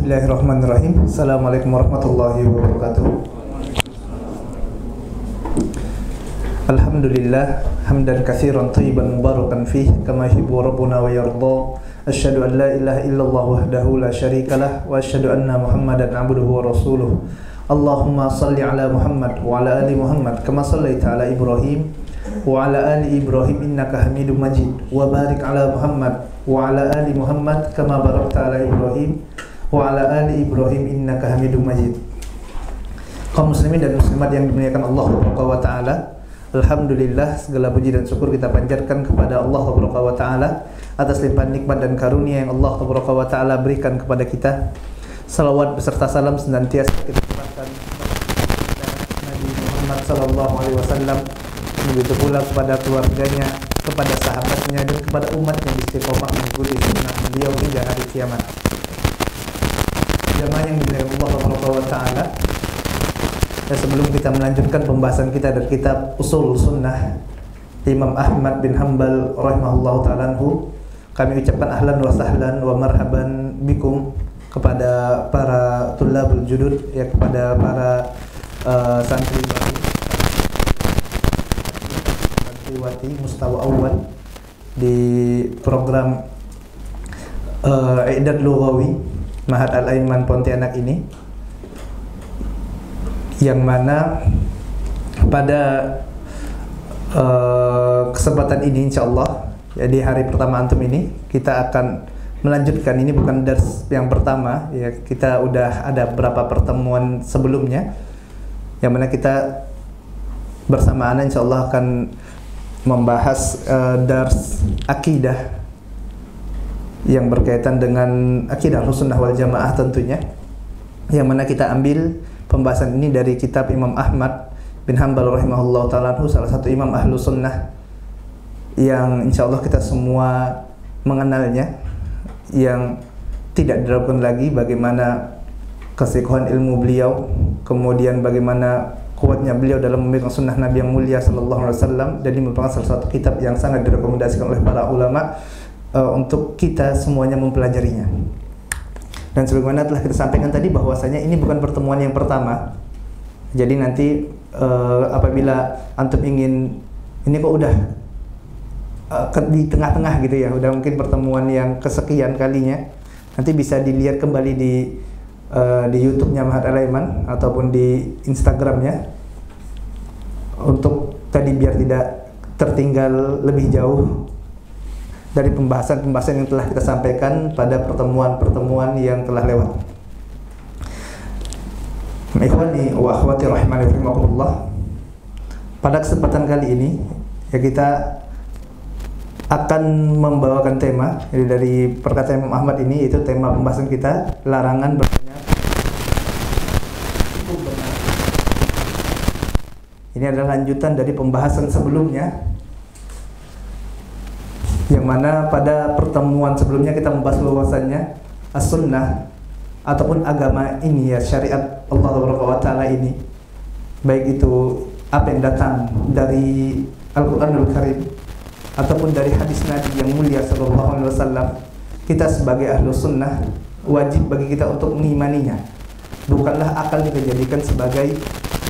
Bismillahirrahmanirrahim. Assalamualaikum warahmatullahi wabarakatuh. Alhamdulillah hamdan katsiran thayyiban mubarakan fih kama yuhibbu rabbuna wa yarda. Asyhadu an la ilaha illallah wahdahu la syarikalah wa asyhadu anna Muhammadan abduhu wa rasuluh. Allahumma salli ala Muhammad wa ala ali Muhammad kama shallaita ala Ibrahim wa ala ali Ibrahim innaka Hamidum Majid. Wa barik ala Muhammad wa ala ali Muhammad kama barakta ala Ibrahim wa ala ali Ibrahim innaka Hamidum Majid. Kaum muslimin dan muslimat yang dimuliakan Allah Subhanahu wa taala, alhamdulillah segala puji dan syukur kita panjatkan kepada Allah Subhanahu wa taala atas limpahan nikmat dan karunia yang Allah Subhanahu wa taala berikan kepada kita. Salawat beserta salam senantiasa kita curahkan kepada Nabi Muhammad sallallahu alaihi wasallam, begitu pula kepada keluarganya, kepada sahabatnya dan kepada umat yang istiqomah mengikuti sunnah beliau hingga hari kiamat. Jamaah yang dimuliakan Allah Subhanahu wa taala, dan sebelum kita melanjutkan pembahasan kita dari kitab Ushul Sunnah Imam Ahmad bin Hanbal rahimahullahu taala anhu, kami ucapkan ahlan wa sahlan wa marhaban bikum kepada para tulabul judud, ya, kepada para santri baru, santriwati mustawa awal di program I'dad Lughawi Ma'had Al-Aiman Pontianak ini, yang mana pada kesempatan ini insyaallah, ya, di hari pertama antum ini kita akan melanjutkan. Ini bukan dars yang pertama, ya, kita udah ada beberapa pertemuan sebelumnya yang mana kita bersamaan insyaallah akan membahas dars akidah yang berkaitan dengan akidah Ahlussunnah wal Jamaah tentunya, yang mana kita ambil pembahasan ini dari kitab Imam Ahmad bin Hanbal rahimahullah ta'ala, salah satu imam Ahlussunnah yang insyaallah kita semua mengenalnya, yang tidak diragukan lagi bagaimana kesikohan ilmu beliau, kemudian bagaimana kuatnya beliau dalam memegang sunnah Nabi yang mulia sallallahu alaihi wasallam, dan ini merupakan salah satu kitab yang sangat direkomendasikan oleh para ulama untuk kita semuanya mempelajarinya. Dan sebagaimana telah kita sampaikan tadi bahwasanya ini bukan pertemuan yang pertama. Jadi nanti apabila antum ingin, ini kok udah di tengah-tengah gitu ya, udah mungkin pertemuan yang kesekian kalinya, nanti bisa dilihat kembali di YouTube-nya Ma'had Al-Aiman ataupun di Instagram-nya, untuk tadi biar tidak tertinggal lebih jauh dari pembahasan-pembahasan yang telah kita sampaikan pada pertemuan-pertemuan yang telah lewat. Ikhwani wa akhwati rahimani rahimakumullah, pada kesempatan kali ini ya kita akan membawakan tema dari perkataan Imam Ahmad ini, yaitu tema pembahasan kita, larangan bertanya cukup benar. Ini adalah lanjutan dari pembahasan sebelumnya, yang mana pada pertemuan sebelumnya kita membahas bahwasannya as-sunnah ataupun agama ini, ya, syariat Allah Taala ini, baik itu apa yang datang dari Al-Qur'anul Karim ataupun dari hadis Nabi yang mulia sallallahu alaihi wasallam, kita sebagai ahlus sunnah wajib bagi kita untuk mengimaninya. Bukanlah akal kita jadikan sebagai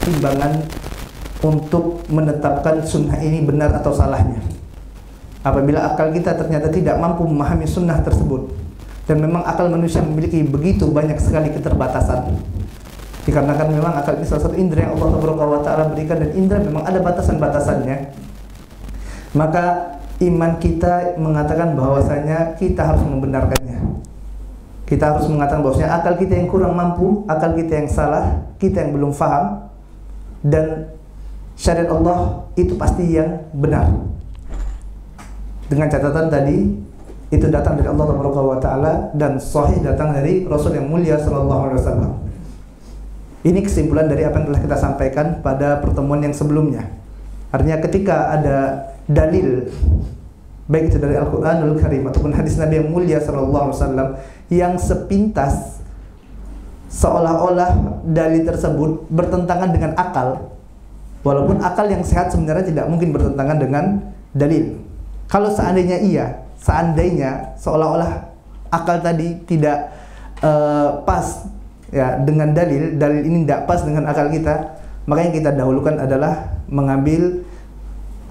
timbangan untuk menetapkan sunnah ini benar atau salahnya. Apabila akal kita ternyata tidak mampu memahami sunnah tersebut, dan memang akal manusia memiliki begitu banyak sekali keterbatasan, dikarenakan memang akal ini salah satu indera yang Allah Subhanahu wa taala berikan, dan indera memang ada batasan-batasannya, maka iman kita mengatakan bahwasanya kita harus membenarkannya. Kita harus mengatakan bahwasanya akal kita yang kurang mampu, akal kita yang salah, kita yang belum faham, dan syariat Allah itu pasti yang benar. Dengan catatan tadi, itu datang dari Allah Subhanahu wa taala dan sahih datang dari Rasul yang mulia sallallahu alaihi wasallam. Ini kesimpulan dari apa yang telah kita sampaikan pada pertemuan yang sebelumnya. Artinya ketika ada dalil, baik itu dari Al-Qur'anul Karim ataupun hadis Nabi yang mulia sallallahu alaihi wasallam, yang sepintas seolah-olah dalil tersebut bertentangan dengan akal, walaupun akal yang sehat sebenarnya tidak mungkin bertentangan dengan dalil. Kalau seandainya seolah-olah akal tadi tidak pas ya dengan dalil ini tidak pas dengan akal kita, maka yang kita dahulukan adalah mengambil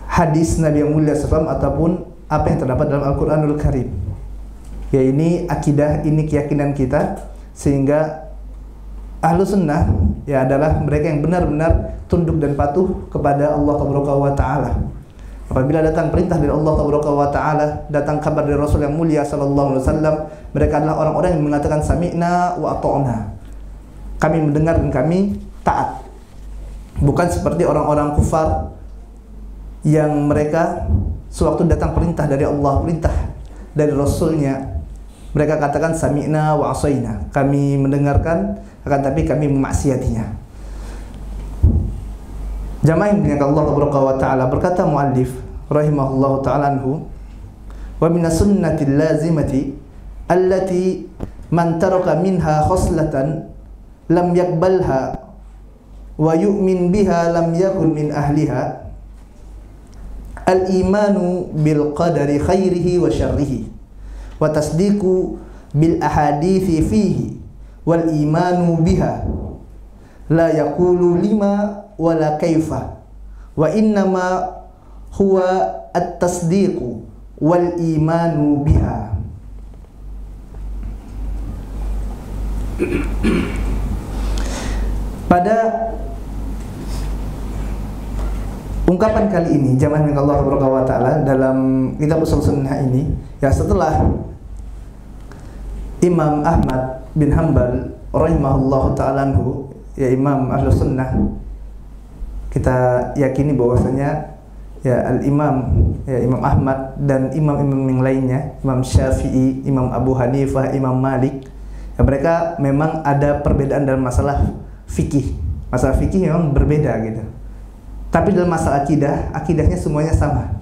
hadis Nabi yang mulia SAW ataupun apa yang terdapat dalam Al-Quranul Karim. Ya, ini akidah, ini keyakinan kita, sehingga ahlu sunnah ya adalah mereka yang benar-benar tunduk dan patuh kepada Allah Taala. Apabila datang perintah dari Allah Taala, datang kabar dari Rasul yang mulia sallallahu alaihi wasallam, mereka adalah orang-orang yang mengatakan sami'na wa ata'na. Kami mendengar dan kami taat. Bukan seperti orang-orang kufar yang mereka sewaktu datang perintah dari Allah, perintah dari Rasulnya, mereka katakan sami'na wa asaina. Kami mendengarkan, akan tapi kami memaksiatinya. Jamaah yang dimuliakan Allah Taala, berkata muallif rahimahullahu taala anhu, wa minas sunnatil lazimati allati man taraka minha khoslatan lam yakbalha wa yu'min biha lam yakun min ahliha al-imanu bil qadari khairihi wa syarrihi wa tasdiqu bil ahadithi fihi wal imanu biha la yaqulu lima wala kaifa wa innama huwa at-tasdiqu wal imanu biha. Pada ungkapan kali ini jamaah yang Allah Taala dalam kitab Ushul Sunnah ini, ya setelah Imam Ahmad bin Hanbal rahimahullahu taala anhu, ya Imam Ahlus Sunnah, kita yakini bahwasanya ya Imam Ahmad dan imam-imam yang lainnya, Imam Syafi'i, Imam Abu Hanifah, Imam Malik, ya mereka memang ada perbedaan dalam masalah fikih. Masalah fikih memang berbeda gitu. Tapi dalam masalah akidah, akidahnya semuanya sama.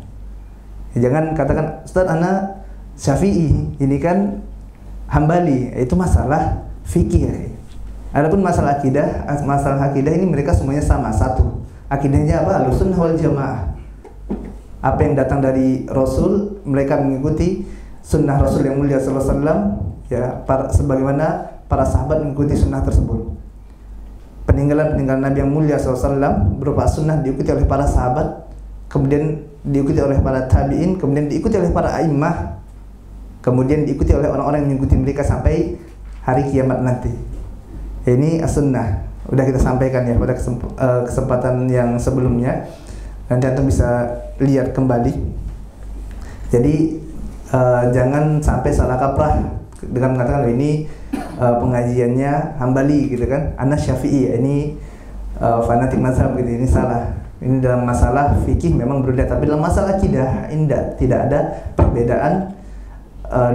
Ya, jangan katakan Ustaz ana Syafi'i, ini kan Hambali, itu masalah fikih. Ya. Adapun masalah akidah ini mereka semuanya sama, satu. Akidahnya apa? Ahlussunnah wal Jamaah. Apa yang datang dari Rasul, mereka mengikuti sunnah Rasul yang mulia sallallahu alaihi wasallam, ya, sebagaimana para sahabat mengikuti sunnah tersebut. Peninggalan Nabi yang mulia SAW berupa sunnah diikuti oleh para sahabat, kemudian diikuti oleh para tabi'in, kemudian diikuti oleh para a'immah, kemudian diikuti oleh orang-orang yang mengikuti mereka sampai hari kiamat nanti. Ini as-sunnah. Udah kita sampaikan ya pada kesempatan yang sebelumnya. Nanti antum bisa lihat kembali. Jadi jangan sampai salah kaprah dengan mengatakan ini pengajiannya Hambali gitu kan, ana Syafi'i, ini fanatik mazhab gitu. Ini salah. Ini dalam masalah fikih memang berbeda, tapi dalam masalah akidah tidak ada perbedaan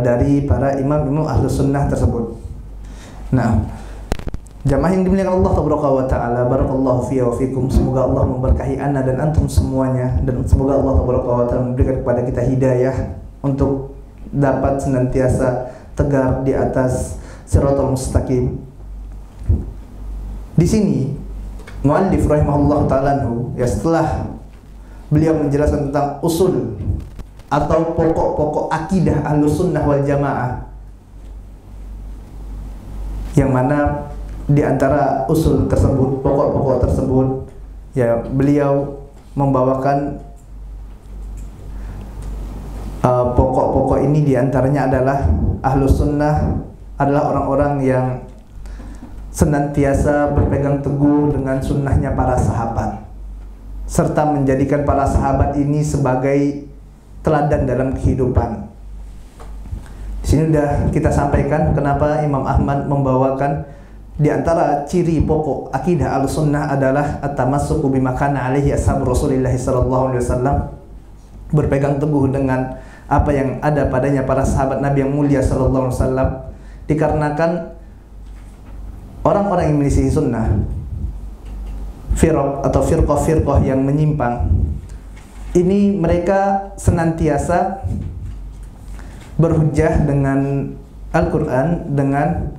dari para imam-imam Ahlus Sunnah tersebut. Nah, jamaah yang dimuliakan Allah Taala, barakallahu fiya wa fikum. Semoga Allah memberkahi ana dan antum semuanya, dan semoga Allah Taala memberikan kepada kita hidayah untuk dapat senantiasa tegar di atas Shiratal Mustaqim. Di sini muallif rahimahullah taala ya setelah beliau menjelaskan tentang usul atau pokok-pokok akidah Ahlus Sunnah wal Jamaah, yang mana di antara usul tersebut, pokok-pokok tersebut, ya beliau membawakan pokok-pokok ini diantaranya adalah Ahlus Sunnah adalah orang-orang yang senantiasa berpegang teguh dengan sunnahnya para sahabat, serta menjadikan para sahabat ini sebagai teladan dalam kehidupan. Di sini sudah kita sampaikan kenapa Imam Ahmad membawakan di antara ciri pokok akidah Ahlussunnah adalah at-tamassuku bima kana alaihi ashabu Rasulillah sallallahu alaihi wasallam, berpegang teguh dengan apa yang ada padanya para sahabat Nabi yang mulia sallallahu alaihi wasallam. Dikarenakan orang-orang yang menyelisihi sunnah, firqah atau firqah yang menyimpang, ini mereka senantiasa berhujjah dengan Al-Quran, dengan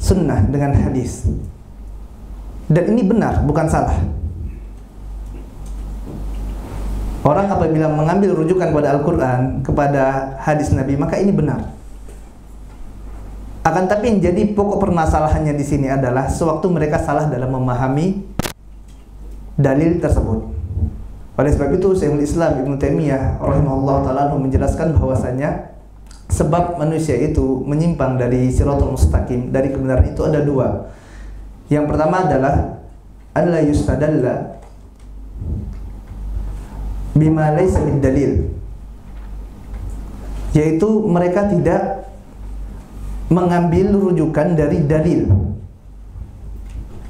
sunnah, dengan hadis. Dan ini benar, bukan salah. Orang apabila mengambil rujukan kepada Al-Quran, kepada hadis Nabi, maka ini benar. Akan tapi yang jadi pokok permasalahannya di sini adalah sewaktu mereka salah dalam memahami dalil tersebut. Oleh sebab itu Syekhul Islam Ibnu Taimiyah rahimahullah taala menjelaskan bahwasanya sebab manusia itu menyimpang dari siratal mustaqim, dari kebenaran itu ada dua. Yang pertama adalah alla yustadalla bima laysa bid-dalil, yaitu mereka tidak mengambil rujukan dari dalil.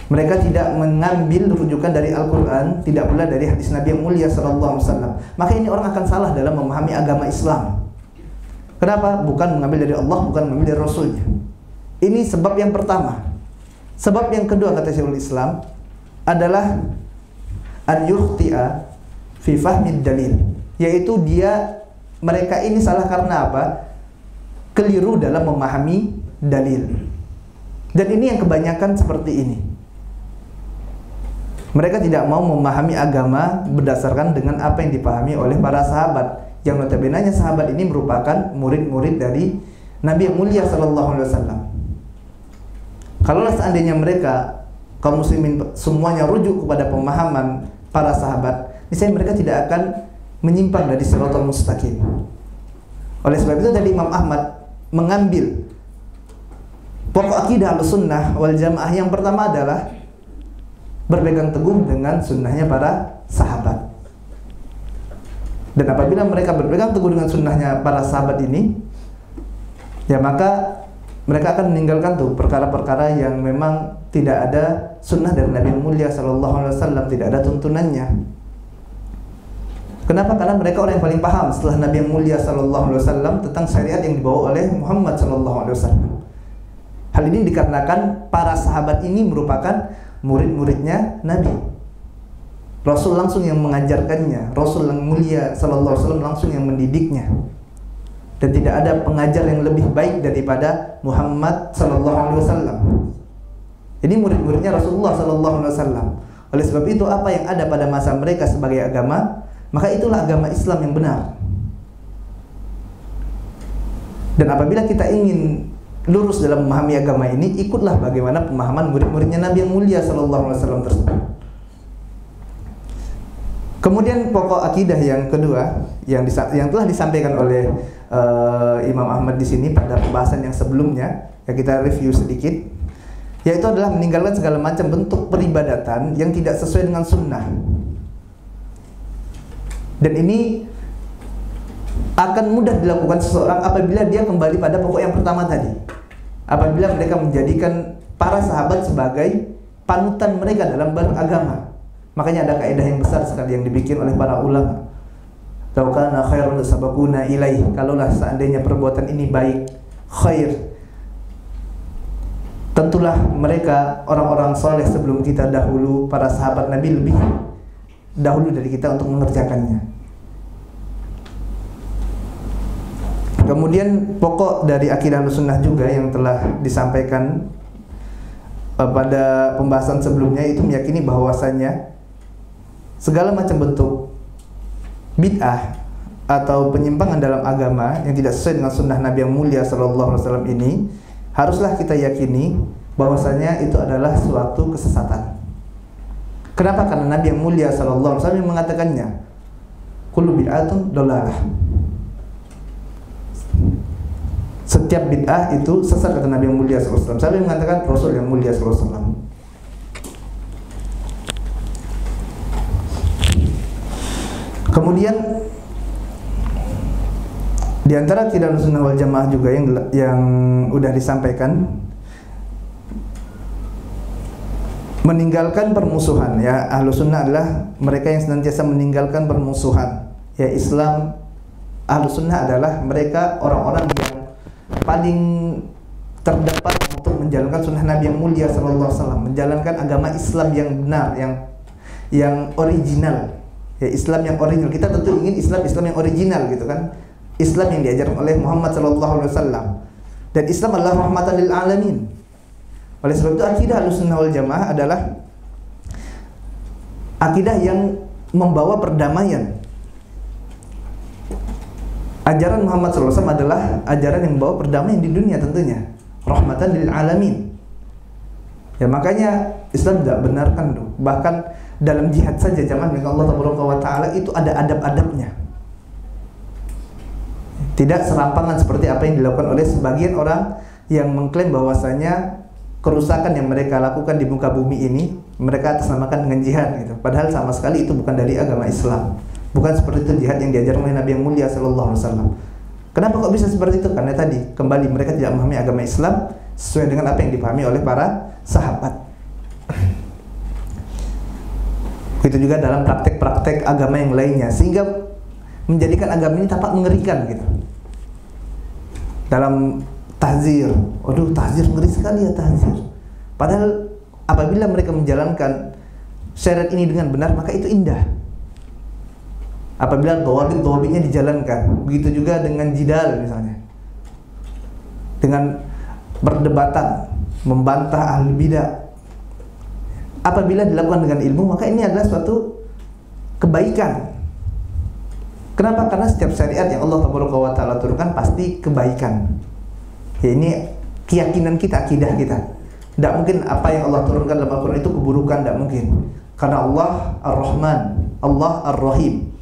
Mereka tidak mengambil rujukan dari Al-Quran, tidak pula dari hadis Nabi yang mulia sallallahu alaihi wasallam. Maka ini orang akan salah dalam memahami agama Islam. Kenapa? Bukan mengambil dari Allah, bukan mengambil dari Rasulnya. Ini sebab yang pertama. Sebab yang kedua kata Syekhul Islam adalah an yukhti'a fi fahmid dalil, yaitu mereka ini salah karena apa? Keliru dalam memahami dalil. Dan ini yang kebanyakan seperti ini. Mereka tidak mau memahami agama berdasarkan dengan apa yang dipahami oleh para sahabat, yang notabene sahabat ini merupakan murid-murid dari Nabi yang mulia sallallahu alaihi wasallam. Kalau seandainya mereka kaum muslimin semuanya rujuk kepada pemahaman para sahabat, niscaya mereka tidak akan menyimpang dari siratal mustaqim. Oleh sebab itu tadi Imam Ahmad mengambil pokok akidah Ahlussunnah wal Jamaah yang pertama adalah berpegang teguh dengan sunnahnya para sahabat. Dan apabila mereka berpegang teguh dengan sunnahnya para sahabat ini, ya maka mereka akan meninggalkan tuh perkara-perkara yang memang tidak ada sunnah dari Nabi mulia sallallahu alaihi wasallam, tidak ada tuntunannya. Kenapa? Karena mereka orang yang paling paham setelah Nabi yang mulia sallallahu alaihi wasallam tentang syariat yang dibawa oleh Muhammad sallallahu alaihi wasallam. Hal ini dikarenakan para sahabat ini merupakan murid-muridnya Nabi. Rasul langsung yang mengajarkannya, Rasul yang mulia sallallahu alaihi wasallam langsung yang mendidiknya. Dan tidak ada pengajar yang lebih baik daripada Muhammad sallallahu alaihi wasallam. Ini murid-muridnya Rasulullah sallallahu alaihi wasallam. Oleh sebab itu apa yang ada pada masa mereka sebagai agama, maka itulah agama Islam yang benar. Dan apabila kita ingin lurus dalam memahami agama ini, ikutlah bagaimana pemahaman murid-muridnya Nabi yang mulia sallallahu alaihi wasallam tersebut. Kemudian pokok akidah yang kedua yang telah disampaikan oleh Imam Ahmad di sini pada pembahasan yang sebelumnya, ya kita review sedikit, yaitu adalah meninggalkan segala macam bentuk peribadatan yang tidak sesuai dengan sunnah. Dan ini akan mudah dilakukan seseorang apabila dia kembali pada pokok yang pertama tadi. Apabila mereka menjadikan para sahabat sebagai panutan mereka dalam beragama. Makanya ada kaidah yang besar sekali yang dibikin oleh para ulama. Law kana khairan sabaquna ilaih. Kalaulah seandainya perbuatan ini baik, khair, tentulah mereka orang-orang soleh sebelum kita dahulu, para sahabat Nabi lebih dahulu dari kita untuk mengerjakannya. Kemudian pokok dari akidah Ahlussunnah juga yang telah disampaikan pada pembahasan sebelumnya itu meyakini bahwasanya segala macam bentuk bid'ah atau penyimpangan dalam agama yang tidak sesuai dengan sunnah Nabi yang mulia sallallahu alaihi wasallam ini haruslah kita yakini bahwasanya itu adalah suatu kesesatan. Kenapa? Karena Nabi yang mulia sallallahu alaihi wasallam mengatakannya, kullu bid'atun dhalalah. Setiap bid'ah itu sesat kata Nabi yang mulia sallallahu alaihi wasallam. Siapa yang mengatakan? Rasul yang mulia sallallahu alaihi wasallam. Kemudian di antara akidah Ahlussunnah wal Jamaah juga yang udah disampaikan, meninggalkan permusuhan. Ya, Ahlussunnah adalah mereka yang senantiasa meninggalkan permusuhan. Ya, Islam Ahlussunnah adalah mereka orang-orang yang paling terdepan untuk menjalankan sunnah Nabi yang mulia sallallahu alaihi wasallam, menjalankan agama Islam yang benar, yang original. Ya, Islam yang original. Kita tentu ingin Islam yang original gitu kan. Islam yang diajarkan oleh Muhammad sallallahu alaihi wasallam. Dan Islam adalah rahmatan lil alamin. Oleh sebab itu akidah Ahlussunnah wal Jamaah adalah akidah yang membawa perdamaian. Ajaran Muhammad sallallahu alaihi wasallam adalah ajaran yang membawa perdamaian di dunia tentunya. rahmatan lil alamin. Ya makanya Islam tidak benarkan tuh. Bahkan dalam jihad saja jamaah dengan Allah Taala itu ada adab-adabnya. Tidak serampangan seperti apa yang dilakukan oleh sebagian orang yang mengklaim bahwasanya kerusakan yang mereka lakukan di muka bumi ini mereka atasnamakan dengan jihad gitu. Padahal sama sekali itu bukan dari agama Islam. Bukan seperti itu jihad yang diajarkan oleh Nabi yang mulia sallallahu alaihi wasallam. Kenapa kok bisa seperti itu? Karena tadi kembali mereka tidak memahami agama Islam sesuai dengan apa yang dipahami oleh para sahabat. Itu juga dalam praktek-praktek agama yang lainnya, sehingga menjadikan agama ini tampak mengerikan gitu. Dalam tahzir, waduh tahzir ngeri sekali ya tahzir. Padahal apabila mereka menjalankan syariat ini dengan benar maka itu indah. Apabila dhawabit-dhawabitnya dijalankan, begitu juga dengan jidal misalnya, dengan perdebatan, membantah ahli bidah. Apabila dilakukan dengan ilmu maka ini adalah suatu kebaikan. Kenapa? Karena setiap syariat yang Allah Taala turunkan pasti kebaikan. Ya ini keyakinan kita, akidah kita. Tidak mungkin apa yang Allah turunkan dalam Al-Quran itu keburukan, tidak mungkin. Karena Allah Ar-Rahman, Allah Ar-Rahim.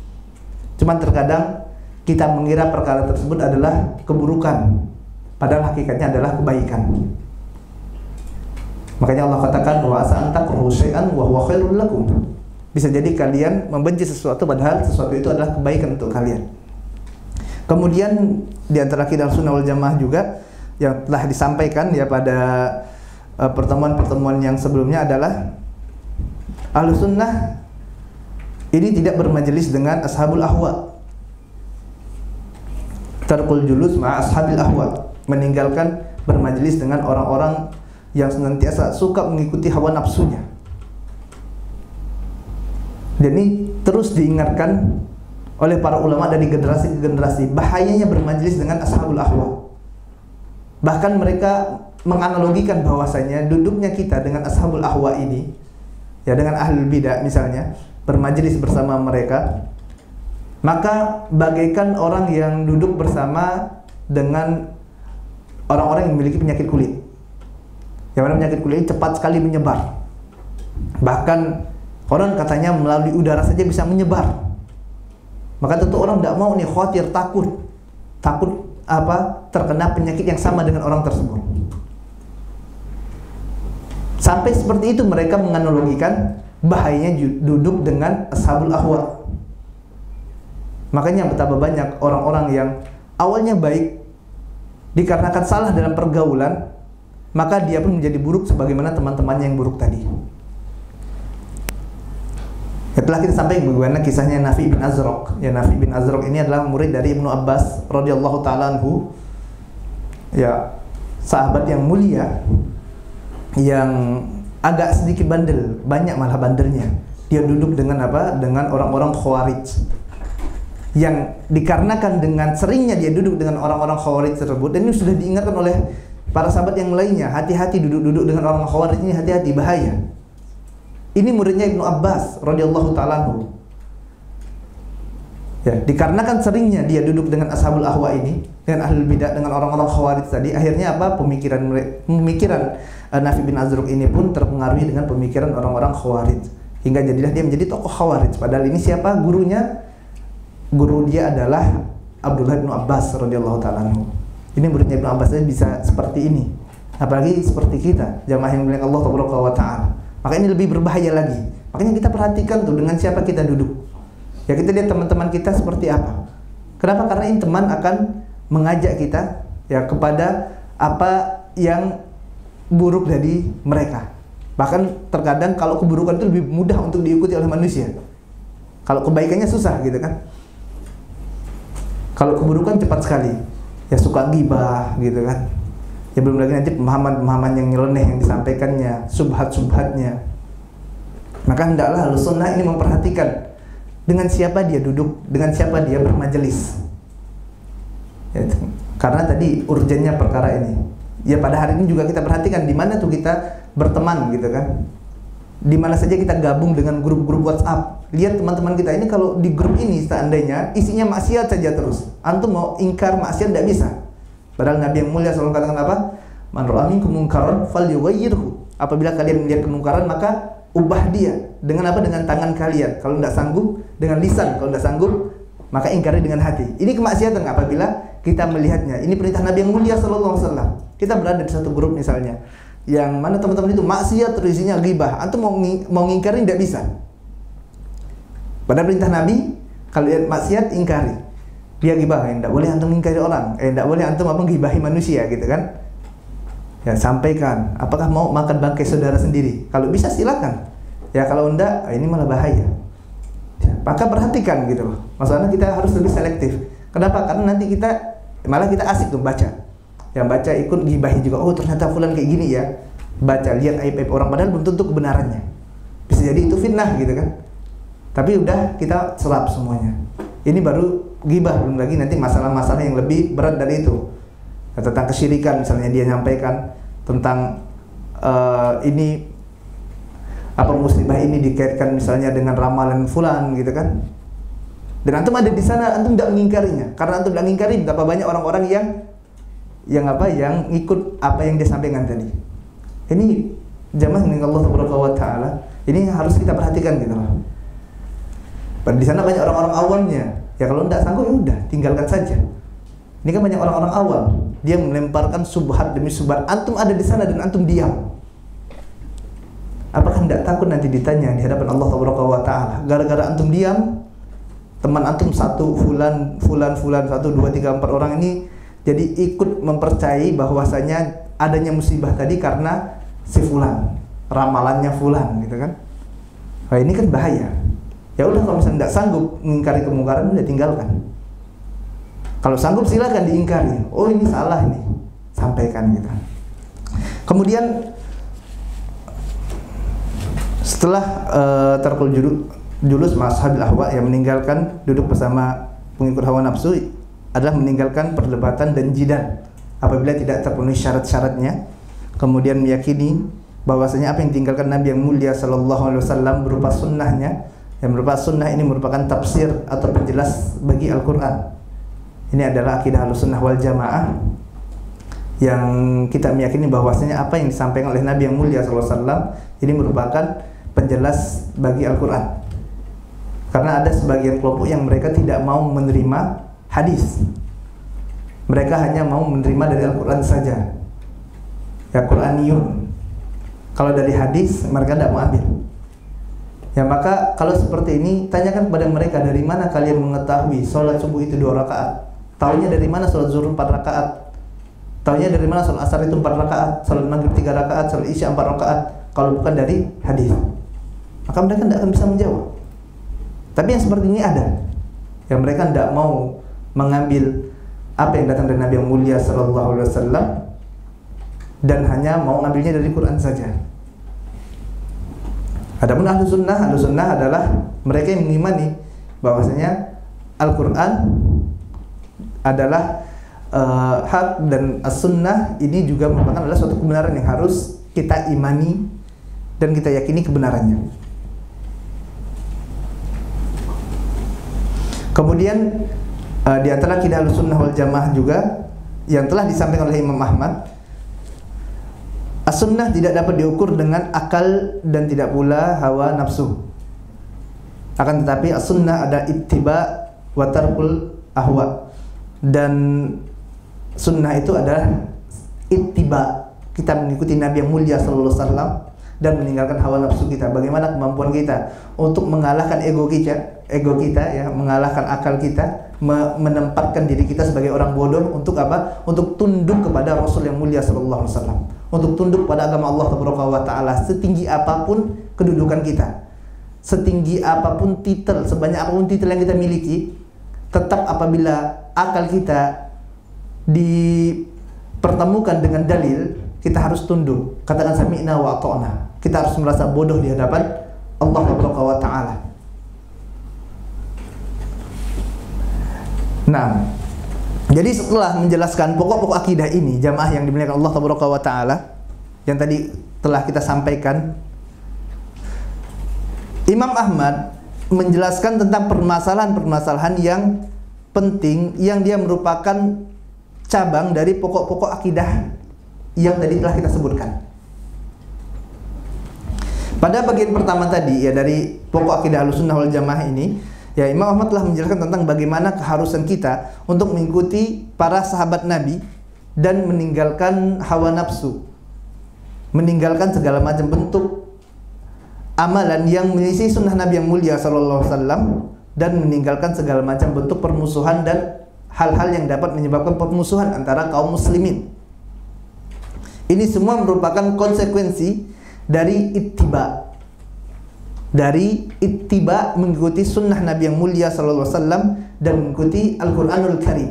Cuman terkadang kita mengira perkara tersebut adalah keburukan, padahal hakikatnya adalah kebaikan. Makanya Allah katakan wa asa an takrahu syai'an wa huwa khairul lakum. Bisa jadi kalian membenci sesuatu padahal sesuatu itu adalah kebaikan untuk kalian. Kemudian di antara akidah Sunnah wal Jamaah juga yang telah disampaikan ya pada pertemuan-pertemuan yang sebelumnya adalah Ahlus Sunnah ini tidak bermajelis dengan ashabul ahwa. Tarkul julus ma'a ashabil ahwa, meninggalkan bermajelis dengan orang-orang yang senantiasa suka mengikuti hawa nafsunya. Dan ini terus diingatkan oleh para ulama dari generasi ke generasi bahayanya bermajelis dengan ashabul ahwa. Bahkan mereka menganalogikan bahwasanya duduknya kita dengan ashabul ahwa ini, ya dengan ahlul bidah misalnya, bermajelis bersama mereka, maka bagaikan orang yang duduk bersama dengan orang-orang yang memiliki penyakit kulit. Yang mana penyakit kulit ini cepat sekali menyebar. Bahkan orang katanya melalui udara saja bisa menyebar. Maka tentu orang tidak mau nih, khawatir, takut terkena penyakit yang sama dengan orang tersebut. Sampai seperti itu mereka menganalogikan bahayanya duduk dengan ashabul ahwa. Makanya betapa banyak orang-orang yang awalnya baik, dikarenakan salah dalam pergaulan, maka dia pun menjadi buruk sebagaimana teman-temannya yang buruk tadi. Setelah kita sampai bagaimana kisahnya Nafi bin Azraq. Ya, Nafi bin Azraq ini adalah murid dari Ibnu Abbas radhiyallahu taala anhu. Ya, sahabat yang mulia yang agak sedikit bandel, banyak malah bandelnya. Dia duduk dengan apa? Dengan orang-orang Khawarij. Yang dikarenakan dengan seringnya dia duduk dengan orang-orang Khawarij tersebut, dan ini sudah diingatkan oleh para sahabat yang lainnya, hati-hati duduk-duduk dengan orang Khawarij ini, hati-hati, bahaya. Ini muridnya Ibnu Abbas radhiyallahu taala anhu. Ya, dikarenakan seringnya dia duduk dengan ashabul ahwa ini, dengan ahlul bidah, dengan orang-orang Khawarij tadi, akhirnya apa? Pemikiran Nafi bin Azraq ini pun terpengaruhi dengan pemikiran orang-orang Khawarij, hingga jadilah dia menjadi tokoh Khawarij. Padahal ini siapa gurunya? Guru dia adalah Abdullah bin Abbas radhiyallahu taala anhu. Ini muridnya Ibnu Abbas bisa seperti ini. Apalagi seperti kita, jamaah yang milik Allah Taala. Maka ini lebih berbahaya lagi. Makanya kita perhatikan tuh dengan siapa kita duduk. Ya, kita lihat teman-teman kita seperti apa. Kenapa? Karena ini teman akan mengajak kita ya kepada apa yang buruk dari mereka. Bahkan terkadang kalau keburukan itu lebih mudah untuk diikuti oleh manusia. Kalau kebaikannya susah gitu kan. Kalau keburukan cepat sekali. Ya suka ghibah gitu kan. Ya belum lagi nanti pemahaman-pemahaman yang nyeleneh yang disampaikannya, subhat-subhatnya. Maka hendaklah Ahlus Sunnah ini memperhatikan dengan siapa dia duduk, dengan siapa dia bermajelis. Ya, karena tadi urgennya perkara ini. Ya pada hari ini juga kita perhatikan di mana tuh kita berteman gitu kan. Di mana saja kita gabung dengan grup-grup WhatsApp. Lihat teman-teman kita ini kalau di grup ini seandainya isinya maksiat saja terus. Antum mau ingkar maksiat tidak bisa. Padahal Nabi yang mulia selalu katakan apa? Man ra'a minkum munkaran falyughayyirhu. Apabila kalian melihat kemungkaran, maka ubah dia. Dengan apa? Dengan tangan kalian. Kalau tidak sanggup, dengan lisan. Kalau tidak sanggup, maka ingkari dengan hati. Ini kemaksiatan apabila kita melihatnya. Ini perintah Nabi yang mulia sallallahu alaihi wasallam. Kita berada di satu grup misalnya, yang mana teman-teman itu maksiat terus isinya ghibah. Antum mau ngingkari tidak bisa. Pada perintah Nabi, kalau lihat maksiat ingkari. Dia ghibah, tidak boleh antum ingkari orang. Tidak boleh antum ghibahi manusia gitu kan. Ya, sampaikan. Apakah mau makan bangkai saudara sendiri? Kalau bisa silakan. Ya kalau enggak, ini malah bahaya. Ya, maka perhatikan gitu loh. Masalahnya kita harus lebih selektif. Kenapa? Karena nanti malah kita asik tuh baca. Yang baca ikut gibahi juga. Oh ternyata fulan kayak gini ya. Baca, lihat aib-aib orang padahal belum tentu kebenarannya. Bisa jadi itu fitnah gitu kan. Tapi udah kita serap semuanya. Ini baru gibah, belum lagi nanti masalah-masalah yang lebih berat dari itu. Tentang kesyirikan misalnya dia nyampaikan tentang ini apa musibah ini dikaitkan misalnya dengan ramalan fulan gitu kan. Dan antum ada di sana, antum tidak mengingkarinya. Karena antum tidak mengingkari, betapa banyak orang-orang yang ikut apa yang dia sampaikan tadi. Ini jamaah yang Allah Taala, ini harus kita perhatikan gitu loh. Di sana banyak orang-orang awamnya. Ya kalau tidak sanggup ya udah tinggalkan saja. Ini kan banyak orang-orang awam. Dia melemparkan subhat demi subhat. Antum ada di sana dan antum diam. Apakah tidak takut nanti ditanya di hadapan Allah Taala? Gara-gara antum diam, teman antum satu fulan 1 2 3 4 orang ini jadi ikut mempercayai bahwasanya adanya musibah tadi karena si fulan, ramalannya fulan gitu kan. Wah ini kan bahaya. Ya udah kalau misalnya tidak sanggup mengingkari kemungkaran udah tinggalkan. Kalau sanggup silakan diingkari. Oh ini salah ini, sampaikan gitu. Kemudian setelah tarkul julus ma'ashabil ahwa, yang meninggalkan duduk bersama pengikut hawa nafsu adalah meninggalkan perdebatan dan jidal apabila tidak terpenuhi syarat-syaratnya. Kemudian meyakini bahwasanya apa yang ditinggalkan Nabi yang mulia sallallahu alaihi wasallam berupa sunnahnya, yang berupa sunnah ini merupakan tafsir atau penjelas bagi Al-Qur'an. Ini adalah akidah Ahlussunnah wal Jamaah, yang kita meyakini bahwasanya apa yang disampaikan oleh Nabi yang mulia sallallahu alaihi wasallam ini merupakan penjelas bagi Al-Qur'an. Karena ada sebagian kelompok yang mereka tidak mau menerima hadis. Mereka hanya mau menerima dari Al-Quran saja. Ya Quraniyun. Kalau dari hadis mereka tidak mau ambil. Ya maka kalau seperti ini, tanyakan kepada mereka, dari mana kalian mengetahui sholat subuh itu 2 rakaat? Taunya dari mana sholat zuhur 4 rakaat? Taunya dari mana sholat asar itu 4 rakaat? Sholat maghrib 3 rakaat, sholat isya 4 rakaat? Kalau bukan dari hadis, maka mereka tidak akan bisa menjawab. Tapi yang seperti ini ada, yang mereka tidak mau mengambil apa yang datang dari Nabi yang mulia sallallahu alaihi wasallam dan hanya mau mengambilnya dari Quran saja. Adapun ahlu sunnah adalah mereka yang mengimani bahwasanya Al-Quran adalah hak, dan as-sunnah ini juga merupakan adalah suatu kebenaran yang harus kita imani dan kita yakini kebenarannya. Kemudian di antara akidah Ahlussunnah wal Jamaah juga yang telah disampaikan oleh Imam Ahmad, as-sunnah tidak dapat diukur dengan akal dan tidak pula hawa nafsu. Akan tetapi as-sunnah ada ittiba wa tarkul ahwa, dan sunnah itu adalah ittiba, kita mengikuti Nabi yang mulia sallallahu alaihi wasallam dan meninggalkan hawa nafsu kita. Bagaimana kemampuan kita untuk mengalahkan ego kita ya, mengalahkan akal kita, menempatkan diri kita sebagai orang bodoh untuk apa? Untuk tunduk kepada Rasul yang mulia sallallahu alaihi wasallam, untuk tunduk pada agama Allah Taala, setinggi apapun kedudukan kita, setinggi apapun titel, sebanyak apapun titel yang kita miliki, tetap apabila akal kita dipertemukan dengan dalil, kita harus tunduk. Katakan sami'na wa ata'na. Kita harus merasa bodoh di hadapan Allah Taala. Nah, jadi setelah menjelaskan pokok-pokok akidah ini, jamaah yang dimuliakan Allah Taala, yang tadi telah kita sampaikan, Imam Ahmad menjelaskan tentang permasalahan-permasalahan yang penting, yang dia merupakan cabang dari pokok-pokok akidah yang tadi telah kita sebutkan. Pada bagian pertama tadi ya dari pokok akidah Ahlussunnah wal Jamaah ini, ya Imam Ahmad telah menjelaskan tentang bagaimana keharusan kita untuk mengikuti para sahabat Nabi dan meninggalkan hawa nafsu, meninggalkan segala macam bentuk amalan yang menyelisih sunnah Nabi yang mulia sallallahu alaihi wasallam, dan meninggalkan segala macam bentuk permusuhan dan hal-hal yang dapat menyebabkan permusuhan antara kaum muslimin. Ini semua merupakan konsekuensi dari ittiba mengikuti sunnah Nabi yang mulia sallallahu alaihi wasallam dan mengikuti Al-Qur'anul Karim.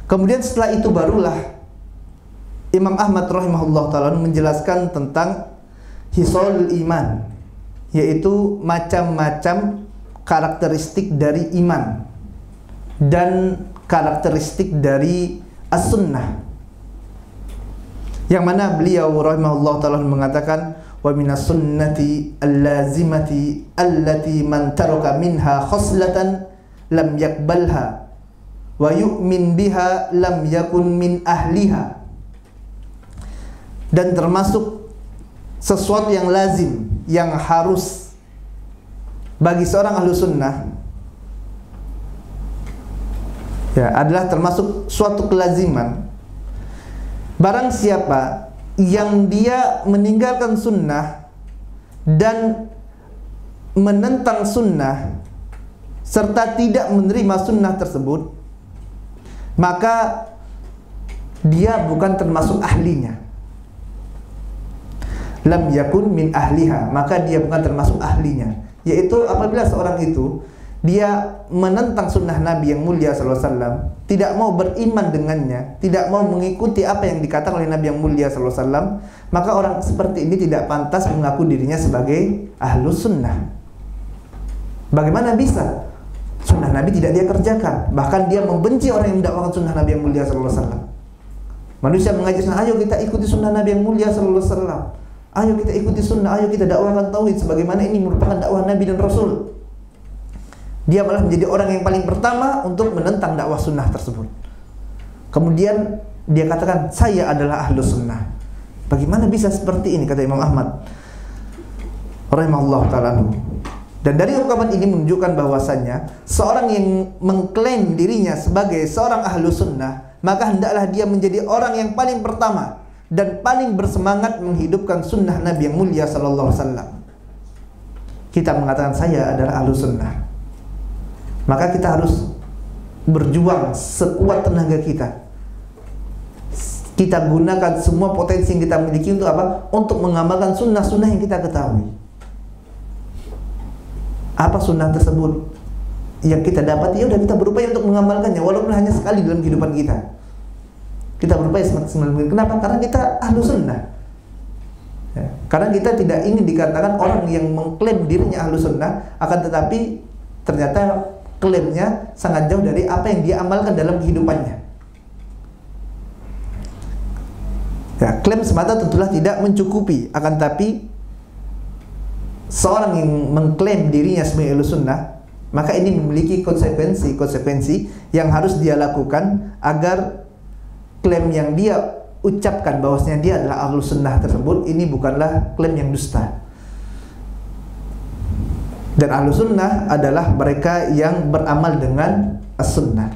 Kemudian setelah itu barulah Imam Ahmad rahimahullah ta'ala menjelaskan tentang hisalul iman, yaitu macam-macam karakteristik dari iman dan karakteristik dari as-sunnah, yang mana beliau rahimahullah ta'ala mengatakan wa minas sunnati al-lazimati allati man taraka minha khoslatan lam yakbalha wa yu'min biha lam yakun min ahliha. Dan termasuk sesuatu yang lazim, yang harus bagi seorang ahlu sunnah, ya, adalah termasuk suatu kelaziman. Barang siapa yang dia meninggalkan sunnah dan menentang sunnah serta tidak menerima sunnah tersebut, maka dia bukan termasuk ahlinya. Lam yakun min ahliha, maka dia bukan termasuk ahlinya. Yaitu apabila seorang itu dia menentang sunnah Nabi yang mulia sallallahu alaihi wasallam, tidak mau beriman dengannya, tidak mau mengikuti apa yang dikatakan oleh Nabi yang mulia sallallahu alaihi wasallam, maka orang seperti ini tidak pantas mengaku dirinya sebagai ahlus sunnah. Bagaimana bisa? Sunnah Nabi tidak dia kerjakan, bahkan dia membenci orang yang mendakwakan sunnah Nabi yang mulia sallallahu alaihi wasallam. Manusia mengajak, ayo kita ikuti sunnah Nabi yang mulia sallallahu alaihi wasallam. Ayo kita ikuti sunnah, ayo kita dakwakan tauhid sebagaimana ini merupakan dakwah Nabi dan Rasul. Dia malah menjadi orang yang paling pertama untuk menentang dakwah sunnah tersebut. Kemudian dia katakan, saya adalah ahlus sunnah. Bagaimana bisa seperti ini, kata Imam Ahmad rahimahullah ta'ala. Dan dari ungkapan ini menunjukkan bahwasannya seorang yang mengklaim dirinya sebagai seorang ahlus sunnah, maka hendaklah dia menjadi orang yang paling pertama dan paling bersemangat menghidupkan sunnah Nabi yang mulia sallallahu alaihi wasallam. Kita mengatakan saya adalah ahlus sunnah, maka kita harus berjuang sekuat tenaga kita. Kita gunakan semua potensi yang kita miliki untuk apa? Untuk mengamalkan sunnah-sunnah yang kita ketahui. Apa sunnah tersebut yang kita dapat? Ya udah, kita berupaya untuk mengamalkannya, walaupun hanya sekali dalam kehidupan kita. Kita berupaya semaksimal mungkin. Kenapa? Karena kita ahlu sunnah. Ya, karena kita tidak ingin dikatakan orang yang mengklaim dirinya ahlu sunnah, akan tetapi ternyata klaimnya sangat jauh dari apa yang dia amalkan dalam kehidupannya. Ya, klaim semata tentulah tidak mencukupi, akan tapi seorang yang mengklaim dirinya sebagai ahlus sunnah, maka ini memiliki konsekuensi yang harus dia lakukan agar klaim yang dia ucapkan bahwasanya dia adalah ahlus sunnah tersebut ini bukanlah klaim yang dusta. Dan ahlus sunnah adalah mereka yang beramal dengan as-sunnah,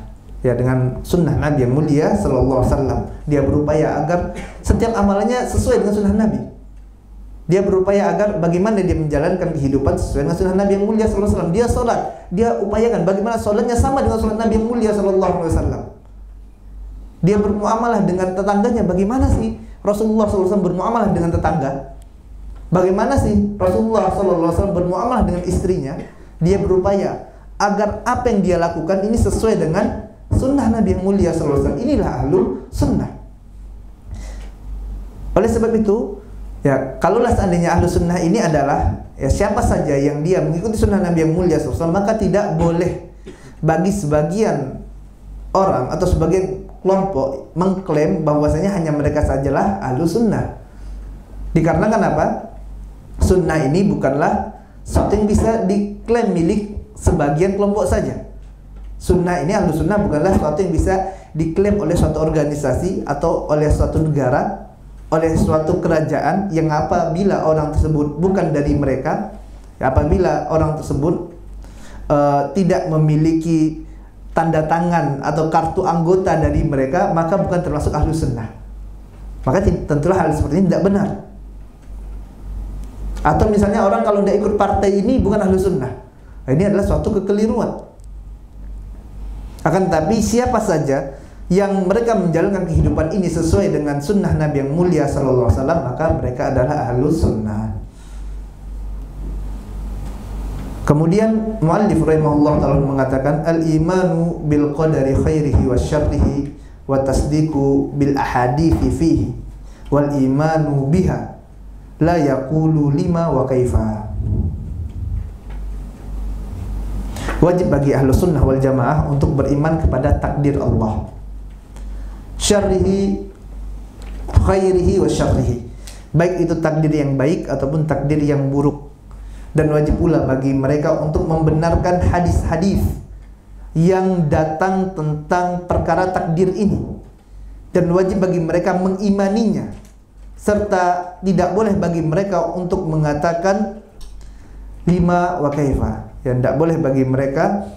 ya, dengan sunnah Nabi yang mulia sallallahu alaihi wasallam. Dia berupaya agar setiap amalannya sesuai dengan sunnah Nabi. Dia berupaya agar bagaimana dia menjalankan kehidupan sesuai dengan sunnah Nabi yang mulia sallallahu alaihi wasallam. Dia sholat, dia upayakan bagaimana sholatnya sama dengan sholat Nabi yang mulia sallallahu alaihi wasallam. Dia bermuamalah dengan tetangganya, bagaimana sih Rasulullah sallallahu alaihi wasallam bermuamalah dengan tetangga? Bagaimana sih Rasulullah sallallahu alaihi wasallam bermuamalah dengan istrinya? Dia berupaya agar apa yang dia lakukan ini sesuai dengan sunnah Nabi yang mulia sallallahu alaihi wasallam. Inilah ahlu sunnah. Oleh sebab itu, ya, kalaulah seandainya ahlu sunnah ini adalah ya siapa saja yang dia mengikuti sunnah Nabi yang mulia sallallahu alaihi wasallam, maka tidak boleh bagi sebagian orang atau sebagian kelompok mengklaim bahwasanya hanya mereka sajalah ahlu sunnah. Dikarenakan apa? Sunnah ini bukanlah sesuatu yang bisa diklaim milik sebagian kelompok saja. Sunnah ini, ahlu sunnah bukanlah sesuatu yang bisa diklaim oleh suatu organisasi atau oleh suatu negara, oleh suatu kerajaan yang apabila orang tersebut bukan dari mereka, apabila orang tersebut tidak memiliki tanda tangan atau kartu anggota dari mereka, maka bukan termasuk ahlu sunnah. Maka tentulah hal seperti ini tidak benar. Atau misalnya orang kalau tidak ikut partai ini bukan ahlu sunnah. Nah, ini adalah suatu kekeliruan. Akan tetapi siapa saja yang mereka menjalankan kehidupan ini sesuai dengan sunnah Nabi yang mulia sallallahu alaihi wasallam, maka mereka adalah ahlu sunnah. Kemudian muallif rahimahullah ta'ala mengatakan al-imanu bil qadari khairihi wa syarrihi wa tasdiqu bil ahadithi fihi wal imanu biha la yaqulu lima wa kaifa. Wajib bagi ahlu sunnah wal jamaah untuk beriman kepada takdir Allah, syarrihi khairihi wa syarrihi, baik itu takdir yang baik ataupun takdir yang buruk. Dan wajib pula bagi mereka untuk membenarkan hadis-hadis yang datang tentang perkara takdir ini, dan wajib bagi mereka mengimaninya, serta tidak boleh bagi mereka untuk mengatakan lima wa kaifa, yang tidak boleh bagi mereka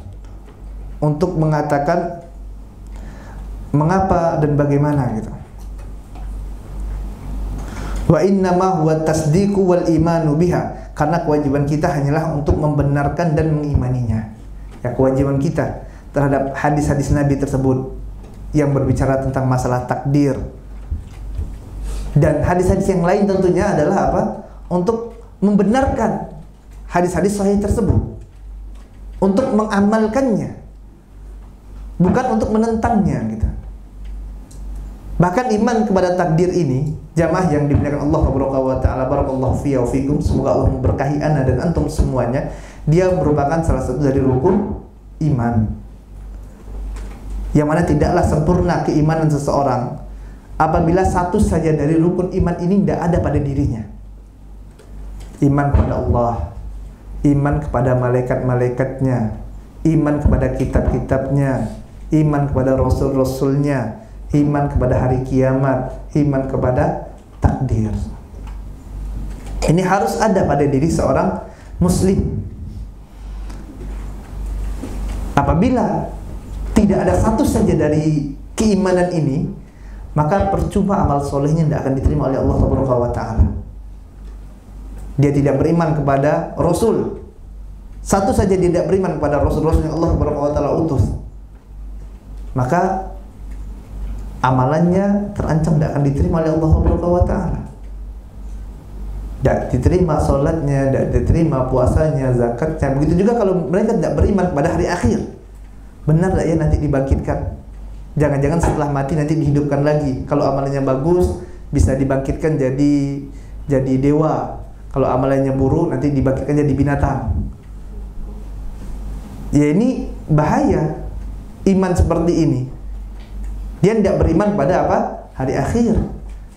untuk mengatakan mengapa dan bagaimana gitu. Wa innama huwa tasdiqu wal imanu biha, karena kewajiban kita hanyalah untuk membenarkan dan mengimaninya. Ya, kewajiban kita terhadap hadis-hadis Nabi tersebut yang berbicara tentang masalah takdir. Dan hadis-hadis yang lain tentunya adalah apa? Untuk membenarkan hadis-hadis sahih tersebut, untuk mengamalkannya, bukan untuk menentangnya gitu. Bahkan iman kepada takdir ini, jamaah yang dimuliakan Allah wa ta'ala, barakallahu fiyya wa fikum, semoga Allah memberkahi ana dan antum semuanya, dia merupakan salah satu dari rukun iman, yang mana tidaklah sempurna keimanan seseorang apabila satu saja dari rukun iman ini tidak ada pada dirinya. Iman kepada Allah, iman kepada malaikat-malaikatnya, iman kepada kitab-kitabnya, iman kepada rasul-rasulnya, iman kepada hari kiamat, iman kepada takdir. Ini harus ada pada diri seorang muslim. Apabila tidak ada satu saja dari keimanan ini, maka percuma amal solehnya tidak akan diterima oleh Allah Subhanahu wa ta'ala. Dia tidak beriman kepada Rasul, satu saja dia tidak beriman kepada Rasul-Rasul yang Allah Subhanahu wa ta'ala utus, maka amalannya terancam tidak akan diterima oleh Allah Subhanahu wa ta'ala. Tidak diterima solatnya, tidak diterima puasanya, zakatnya. Begitu juga kalau mereka tidak beriman kepada hari akhir. Benar tidak ya nanti dibangkitkan? Jangan-jangan setelah mati nanti dihidupkan lagi. Kalau amalannya bagus, bisa dibangkitkan jadi dewa. Kalau amalannya buruk, nanti dibangkitkan jadi binatang. Ya, ini bahaya iman seperti ini. Dia tidak beriman pada apa? Hari akhir,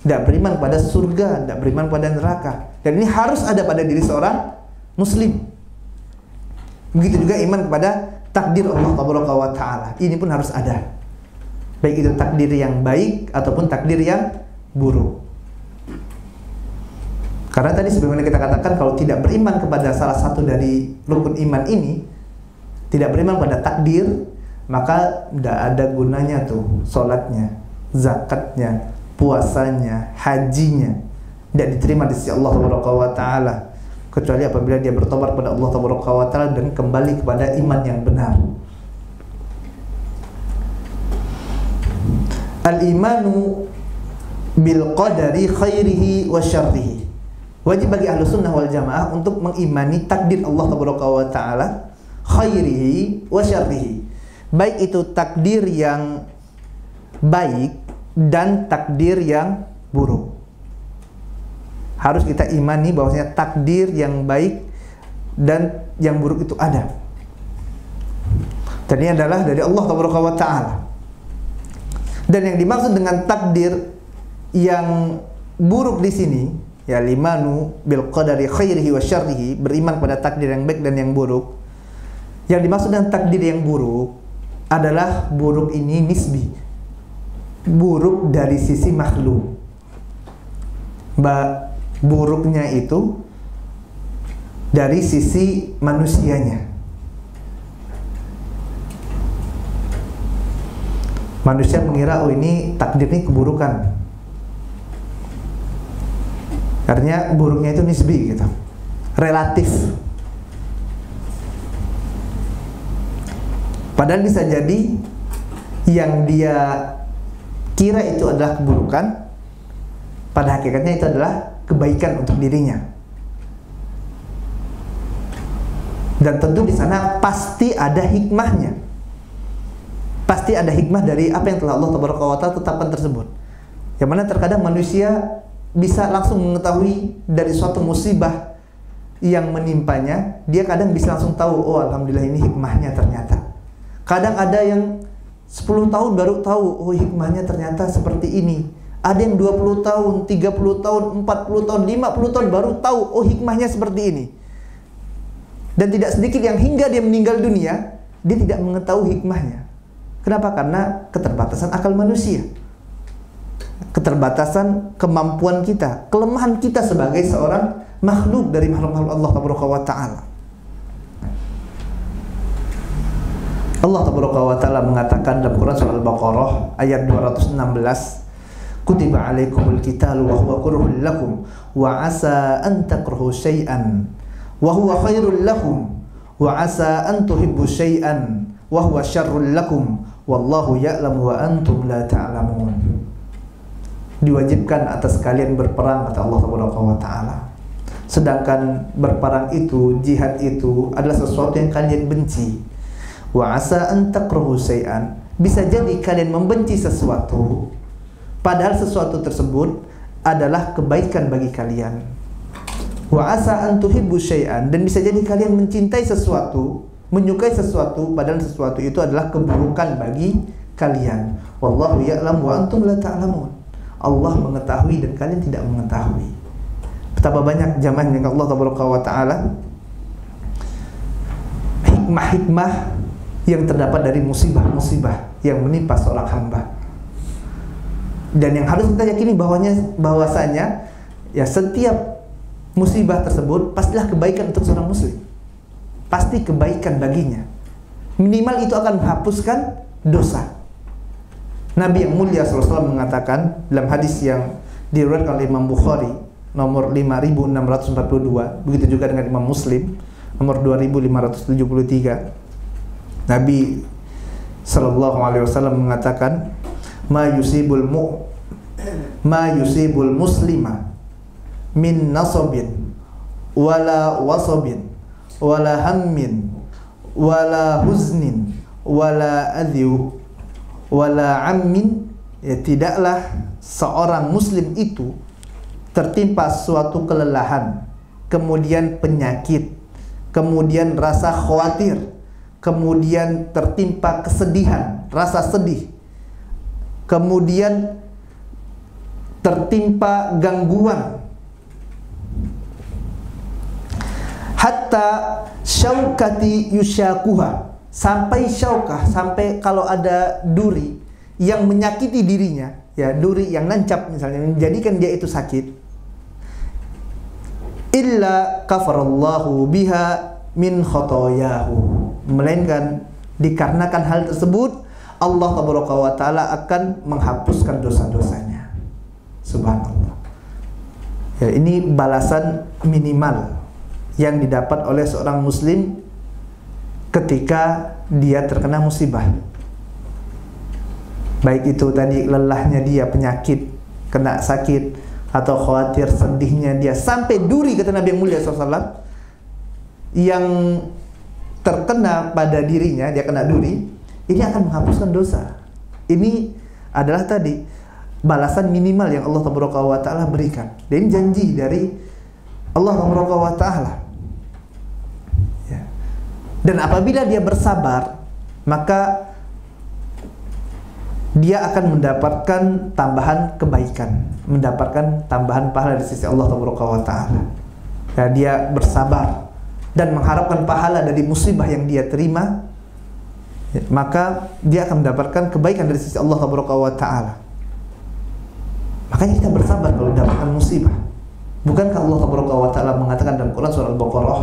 tidak beriman pada surga, tidak beriman pada neraka. Dan ini harus ada pada diri seorang muslim. Begitu juga iman kepada takdir Allah wa ta'ala. Ini pun harus ada, baik itu takdir yang baik ataupun takdir yang buruk. Karena tadi sebagaimana kita katakan, kalau tidak beriman kepada salah satu dari rukun iman ini, tidak beriman pada takdir, maka tidak ada gunanya tuh solatnya, zakatnya, puasanya, hajinya, tidak diterima di sisi Allah wa ta'ala, kecuali apabila dia bertobat kepada Allah wa ta'ala dan kembali kepada iman yang benar. Al-imanu bil qadari khairihi wa syarrihi. Wajib bagi ahlu sunnah wal jamaah untuk mengimani takdir Allah wa ta'ala, khairihi wa syarrihi, baik itu takdir yang baik dan takdir yang buruk. Harus kita imani bahwasanya takdir yang baik dan yang buruk itu ada. Dan ini adalah dari Allah wa ta'ala. Dan yang dimaksud dengan takdir yang buruk di sini, ya, limanu bil qadari khairihi wa syarrihi, beriman pada takdir yang baik dan yang buruk. Yang dimaksud dengan takdir yang buruk adalah buruk ini nisbi, buruk dari sisi makhluk. Buruknya itu dari sisi manusianya. Manusia mengira, oh ini takdir ini keburukan. Artinya buruknya itu nisbi gitu, relatif. Padahal bisa jadi yang dia kira itu adalah keburukan, pada hakikatnya itu adalah kebaikan untuk dirinya. Dan tentu di sana pasti ada hikmahnya. Pasti ada hikmah dari apa yang telah Allah Ta'ala tetapkan tersebut. Yang mana terkadang manusia bisa langsung mengetahui dari suatu musibah yang menimpanya, dia kadang bisa langsung tahu, oh alhamdulillah ini hikmahnya ternyata. Kadang ada yang 10 tahun baru tahu, oh hikmahnya ternyata seperti ini. Ada yang 20 tahun, 30 tahun, 40 tahun, 50 tahun baru tahu, oh hikmahnya seperti ini. Dan tidak sedikit yang hingga dia meninggal dunia, dia tidak mengetahui hikmahnya. Kenapa? Karena keterbatasan akal manusia, keterbatasan kemampuan kita, kelemahan kita sebagai seorang makhluk dari makhluk-makhluk Allah Ta'ala. Allah Ta'ala mengatakan dalam Quran surah Al-Baqarah ayat 216, kutiba alaikumul qitalu wa huwa kurhul lakum wa asa an takrahu syai'an wa huwa khairul lakum wa asa an tuhibbu syai'an wa huwa syarrul lakum wallahu ya'lamu wa antum la ta'lamun. Diwajibkan atas kalian berperang, kata Allah Ta'ala. Sedangkan berperang itu, jihad itu adalah sesuatu yang kalian benci. Wa asa an takrahu syai'an, bisa jadi kalian membenci sesuatu padahal sesuatu tersebut adalah kebaikan bagi kalian. Wa asa an tuhibbu syai'an, dan bisa jadi kalian mencintai sesuatu, menyukai sesuatu padahal sesuatu itu adalah keburukan bagi kalian. Wallahu ya'lam wa antum la ta'lamun. Allah mengetahui dan kalian tidak mengetahui. Betapa banyak jamaah yang Allah Ta'ala hikmah-hikmah yang terdapat dari musibah-musibah yang menimpa seorang hamba. Dan yang harus kita yakini bahwasanya ya setiap musibah tersebut pastilah kebaikan untuk seorang muslim. Pasti kebaikan baginya. Minimal itu akan menghapuskan dosa. Nabi yang mulia SAW mengatakan dalam hadis yang diriwayatkan oleh Imam Bukhari nomor 5642, begitu juga dengan Imam Muslim nomor 2573. Nabi sallallahu alaihi wasallam mengatakan, ma yusibul muslima min nasabin wala wasabin wala hammin wala huznin wala adhiu wala ammin, ya tidaklah seorang muslim itu tertimpa suatu kelelahan, kemudian penyakit, kemudian rasa khawatir, kemudian tertimpa kesedihan, rasa sedih, kemudian tertimpa gangguan, hatta syaukati yusyakuha, sampai syaukah, sampai kalau ada duri yang menyakiti dirinya, ya duri yang nancap misalnya, menjadikan dia itu sakit, illa kafarallahu biha min khotoyahu, melainkan dikarenakan hal tersebut Allah Ta'ala akan menghapuskan dosa-dosanya. Subhanallah. Ya, ini balasan minimal yang didapat oleh seorang muslim ketika dia terkena musibah. Baik itu tadi lelahnya dia, penyakit, kena sakit, atau khawatir, sedihnya dia, sampai duri, kata Nabi yang mulia SAW, yang terkena pada dirinya, dia kena duri, ini akan menghapuskan dosa. Ini adalah tadi balasan minimal yang Allah Ta'ala berikan. Dan janji dari Allah Ta'ala. Dan apabila dia bersabar, maka dia akan mendapatkan tambahan kebaikan, mendapatkan tambahan pahala di sisi Allah Ta'ala. Ya, dia bersabar dan mengharapkan pahala dari musibah yang dia terima, ya, maka dia akan mendapatkan kebaikan dari sisi Allah Ta'ala. Makanya kita bersabar kalau mendapatkan musibah. Bukankah Allah Taala mengatakan dalam Quran surah Al-Baqarah,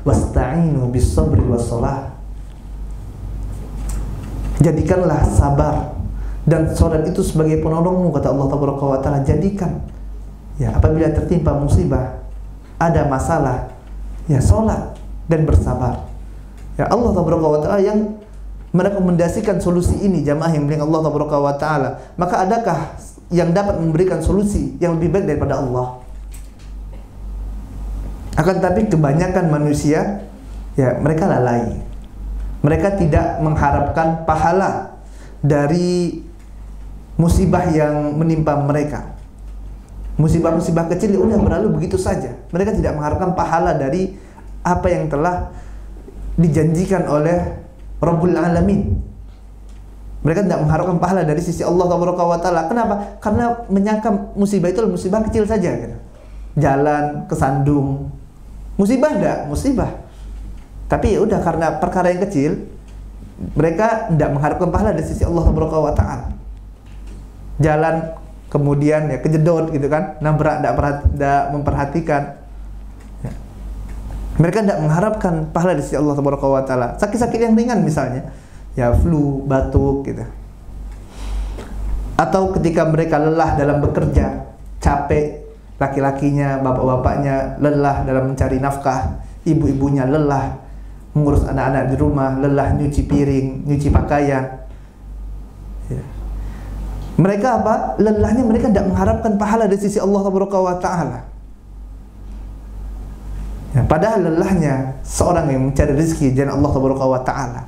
"Wasta'inu bis-sabri was-shalah." Jadikanlah sabar dan salat itu sebagai penolongmu, kata Allah Taala. Jadikan, ya, apabila tertimpa musibah, ada masalah, ya, salat dan bersabar. Ya, Allah Taala yang merekomendasikan solusi ini, jamaah yang milik Allah Taala. Maka adakah yang dapat memberikan solusi yang lebih baik daripada Allah? Akan tapi kebanyakan manusia, ya, mereka lalai. Mereka tidak mengharapkan pahala dari musibah yang menimpa mereka. Musibah-musibah kecil udah berlalu begitu saja. Mereka tidak mengharapkan pahala dari apa yang telah dijanjikan oleh Rabbul Alamin. Mereka tidak mengharapkan pahala dari sisi Allah Taala. Kenapa? Karena menyangka musibah itu musibah kecil saja, gitu. Jalan kesandung, musibah enggak? Musibah. Tapi ya udah, karena perkara yang kecil, mereka tidak mengharapkan pahala dari sisi Allah Taala. Jalan kemudian, ya, kejedot gitu kan, nabrak, tidak memperhatikan. Ya. Mereka tidak mengharapkan pahala dari sisi Allah Taala. Sakit-sakit yang ringan misalnya, ya, flu, batuk gitu. Atau ketika mereka lelah dalam bekerja, capek, laki-lakinya, bapak-bapaknya lelah dalam mencari nafkah, ibu-ibunya lelah mengurus anak-anak di rumah, lelah nyuci piring, nyuci pakaian. Ya. Mereka apa? Lelahnya mereka tidak mengharapkan pahala dari sisi Allah Taala. Ya, padahal lelahnya seorang yang mencari rezeki dari Allah Taala.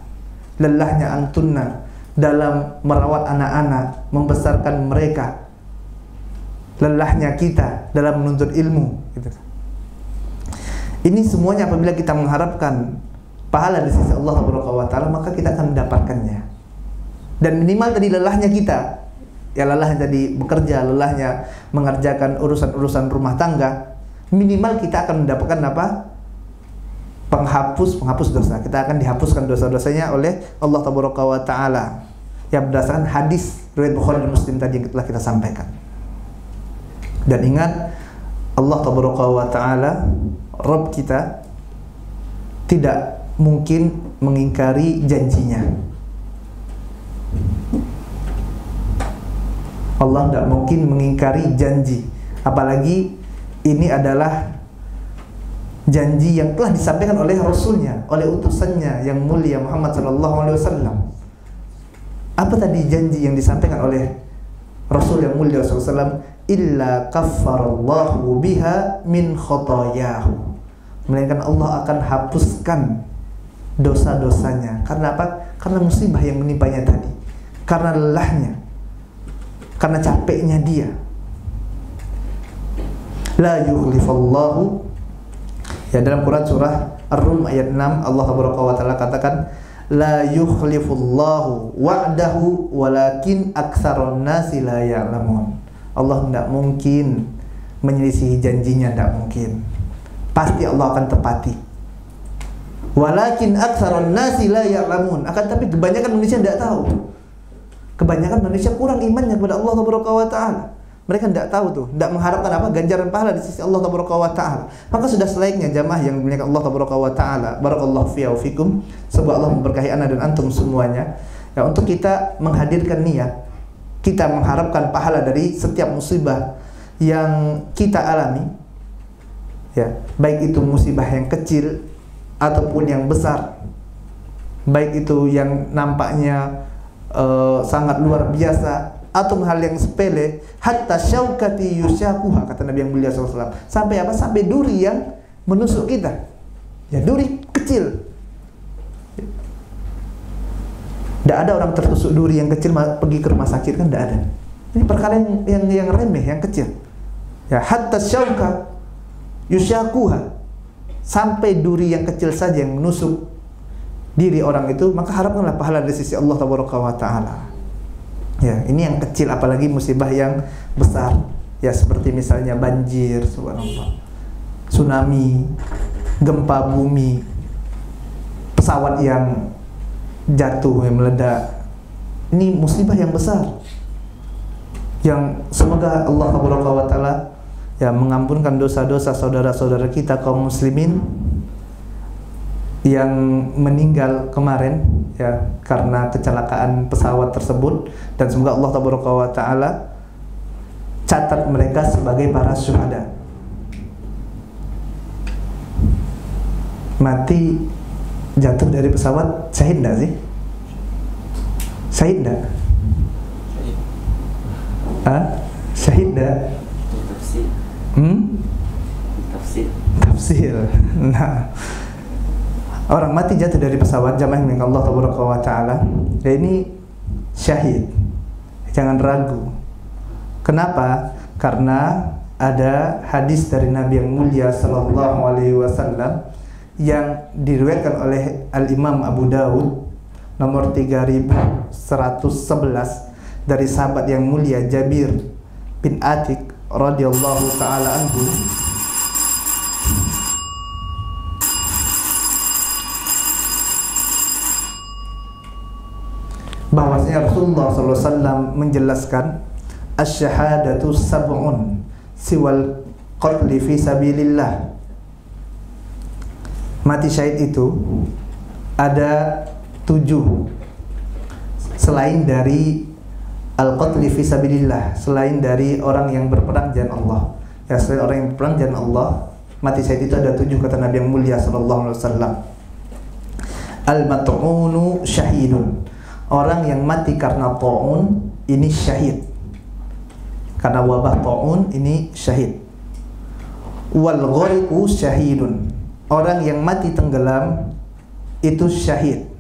Lelahnya antunna dalam merawat anak-anak, membesarkan mereka. Lelahnya kita dalam menuntut ilmu, gitu. Ini semuanya apabila kita mengharapkan pahala dari sisi Allah Taala, maka kita akan mendapatkannya. Dan minimal tadi lelahnya kita, ya, lelahnya tadi bekerja, lelahnya mengerjakan urusan-urusan rumah tangga, minimal kita akan mendapatkan apa? Penghapus dosa. Kita akan dihapuskan dosa-dosanya oleh Allah Taala. Ya, berdasarkan hadis riwayat Bukhari dan Muslim tadi yang telah kita sampaikan. Dan ingat, Allah Taala, Rabb kita, tidak mungkin mengingkari janjinya. Allah tidak mungkin mengingkari janji. Apalagi ini adalah janji yang telah disampaikan oleh Rasulnya, oleh utusannya yang mulia Muhammad SAW. Apa tadi janji yang disampaikan oleh Rasul yang mulia SAW? Illa kaffarallahu biha min khotoyahu. Melainkan Allah akan hapuskan dosa-dosanya. Karena apa? Karena musibah yang menimpanya tadi, karena lelahnya, karena capeknya dia. La yukhlifallahu, ya, dalam Quran surah Ar-Rum ayat 6 Allah Taala katakan, la yukhlifullahu wa'dahu walakin aktsarun nasi la ya'lamun. Allah tidak mungkin menyelisihi janjinya, tidak mungkin. Pasti Allah akan tepati. Walakin aktsarun nasi la ya'lamun. Akan tapi kebanyakan manusia tidak tahu. Kebanyakan manusia kurang imannya kepada Allah Taala. Mereka tidak tahu tuh, tidak mengharapkan apa? Ganjaran pahala di sisi Allah Taala. Maka sudah selainnya jamaah yang dimuliakan Allah Taala, barakallahu fiya wa fikum, semoga Allah memberkahi ana dan antum semuanya, ya, untuk kita menghadirkan niat, kita mengharapkan pahala dari setiap musibah yang kita alami, ya, baik itu musibah yang kecil ataupun yang besar, baik itu yang nampaknya sangat luar biasa atau hal yang sepele, hatta syaukati yusyakuha, kata Nabi yang mulia SAW. Sampai apa? Sampai duri yang menusuk kita. Ya, duri kecil. Tidak ada orang tertusuk duri yang kecil pergi ke rumah sakit, kan tidak ada. Ini perkara yang remeh, yang kecil. Ya, hatta syauka yusyakuha, sampai duri yang kecil saja yang menusuk diri orang itu, maka harapkanlah pahala dari sisi Allah Taala. Ya, ini yang kecil, apalagi musibah yang besar. Ya, seperti misalnya banjir, subhanallah, tsunami, gempa bumi, pesawat yang jatuh, yang meledak. Ini musibah yang besar. yang semoga Allah Subhanahu wa taala ya mengampunkan dosa-dosa saudara-saudara kita kaum muslimin yang meninggal kemarin ya karena kecelakaan pesawat tersebut, dan semoga Allah Subhanahu wa taala catat mereka sebagai para syuhada. Mati jatuh dari pesawat syahid enggak sih? Syahid enggak? Syahid enggak? Tafsir. Nah, orang mati jatuh dari pesawat jamaah milik Allah Subhanahu wa taala, ya ini syahid. Jangan ragu. Kenapa? Karena ada hadis dari Nabi yang mulia sallallahu alaihi wasallam yang diriwayatkan oleh Al-Imam Abu Dawud nomor 3111 dari sahabat yang mulia Jabir bin Atik radhiyallahu taala anhu, bahwasanya Rasulullah SAW menjelaskan asy-syahadatu sab'un siwal qatli fi sabilillah. Mati syahid itu ada 7 selain dari al-qatli fi sabilillah, selain dari orang yang berperang jalan Allah. Ya, selain orang yang berperang jalan Allah, mati syahid itu ada 7 kata Nabi yang mulia sallallahu alaihi wasallam. Al-mat'unu syahidun. Orang yang mati karena ta'un ini syahid. Karena wabah ta'un ini syahid. Wal ghariqu syahidun. Orang yang mati tenggelam itu syahid.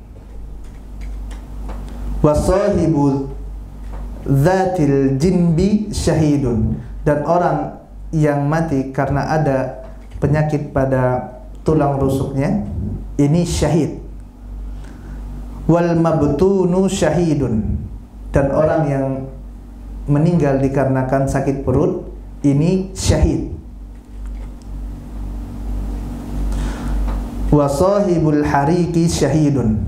Wasahibu dzatil jinbi syahidun. Dan orang yang mati karena ada penyakit pada tulang rusuknya ini syahid. Wal mabtunu syahidun. Dan orang yang meninggal dikarenakan sakit perut ini syahid. Wa sahibul hariki syahidun.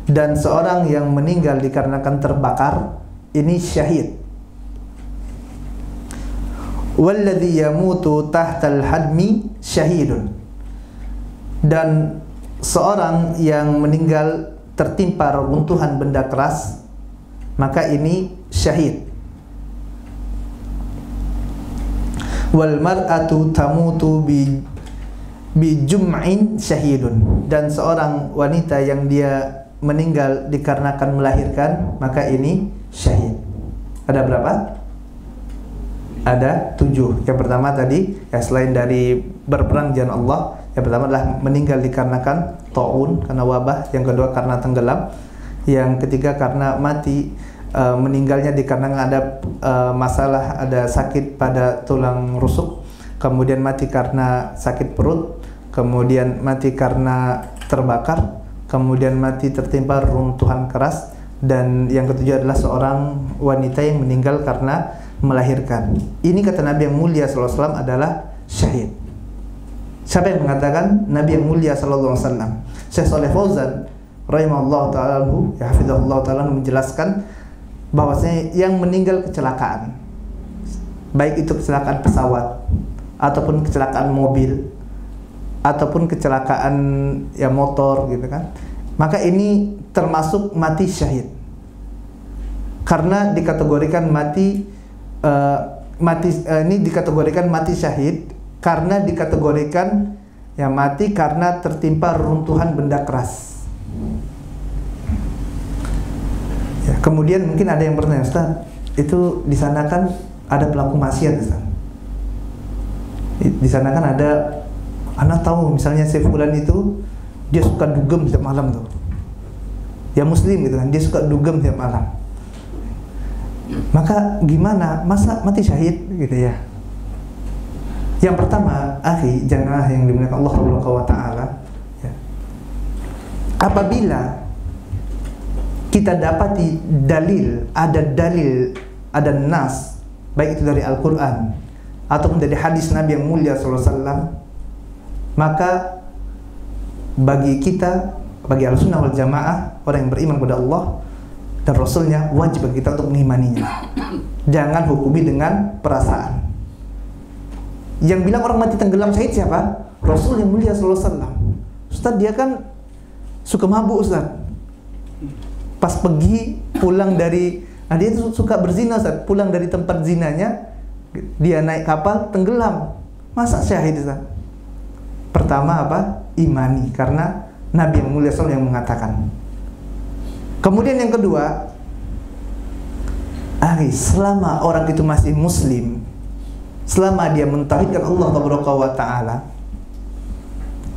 Dan seorang yang meninggal dikarenakan terbakar ini syahid. Walladzi yamutu tahtal hadmi syahidun. Dan seorang yang meninggal tertimpa reruntuhan benda keras, maka ini syahid. Wal mar'atu tamutu bi jum'in syahidun. Dan seorang wanita yang dia meninggal dikarenakan melahirkan, maka ini syahid. Ada berapa? Ada 7. Yang pertama tadi ya, selain dari berperang jalan Allah, yang pertama adalah meninggal dikarenakan ta'un, karena wabah. Yang kedua karena tenggelam. Yang ketiga karena mati, meninggalnya dikarenakan ada masalah, ada sakit pada tulang rusuk. Kemudian mati karena sakit perut. Kemudian mati karena terbakar. Kemudian mati tertimpa runtuhan keras. Dan yang ketujuh adalah seorang wanita yang meninggal karena melahirkan. Ini kata Nabi yang mulia SAW adalah syahid. Siapa yang mengatakan? Nabi yang mulia SAW. Syekh Shalih Fauzan rahimahullah ta'ala, ya hafizahullah ta'ala, menjelaskan bahwasanya yang meninggal kecelakaan, baik itu kecelakaan pesawat ataupun kecelakaan mobil ataupun kecelakaan ya motor gitu kan, maka ini termasuk mati syahid. Karena dikategorikan ini dikategorikan mati syahid karena dikategorikan ya mati karena tertimpa runtuhan benda keras. Ya, kemudian mungkin ada yang bertanya, Ustaz, itu di sana kan ada pelaku maksiat, Ustaz. Di sana kan ada, anak tahu misalnya si fulan itu dia suka dugem setiap malam tuh. Ya muslim gitu kan, dia suka dugem setiap malam. Maka gimana? Masa mati syahid gitu ya? Yang pertama, akhi, jannah yang dimuliakan Allah Subhanahu wa taala, ya. Apabila kita dapati dalil, ada nas, baik itu dari Al-Qur'an ataupun dari hadis Nabi yang mulia sallallahu alaihi wasallam, maka bagi kita, bagi Ahlussunnah wal Jamaah, orang yang beriman kepada Allah, dan Rasulnya, wajib bagi kita untuk mengimaninya. Jangan hukumi dengan perasaan. Yang bilang orang mati tenggelam syahid siapa? Rasul yang mulia sallallahu alaihi wasallam. Ustaz, dia kan suka mabuk Ustaz. Pas pergi pulang dari, dia tuh suka berzina Ustaz. Pulang dari tempat zinanya, dia naik kapal tenggelam. Masa syahid Ustaz? Pertama apa? Imani, karena Nabi yang mulia sallallahu yang mengatakan. Kemudian yang kedua, selama orang itu masih muslim, selama dia mentauhidkan Allah wa ta'ala,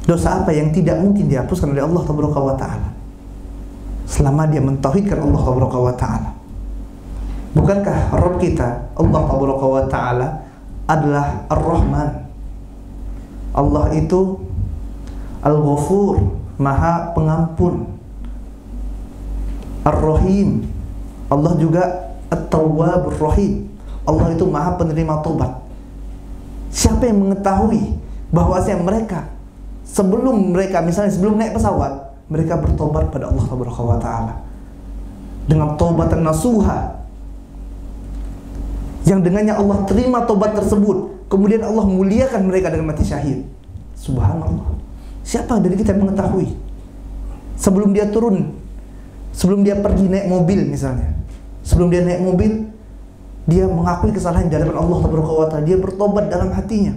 dosa apa yang tidak mungkin dihapuskan oleh Allah wa ta'ala? Selama dia mentauhidkan Allah wa ta'ala. Bukankah Rabb kita, Allah wa ta'ala, adalah Ar-Rahman? Allah itu Al-Ghafur, Maha Pengampun. Ar-Rahim, Allah juga At-Tawwabur Rahim. Allah itu Maha Penerima Tobat. Siapa yang mengetahui bahwasanya mereka sebelum naik pesawat, mereka bertobat pada Allah Subhanahu wa taala dengan taubatan nasuha, yang dengannya Allah terima tobat tersebut, kemudian Allah muliakan mereka dengan mati syahid. Subhanallah. Siapa dari kita yang mengetahui sebelum dia turun, sebelum dia pergi naik mobil misalnya, sebelum dia naik mobil, dia mengakui kesalahan di hadapan Allah Subhanahu wa taala, dia bertobat dalam hatinya.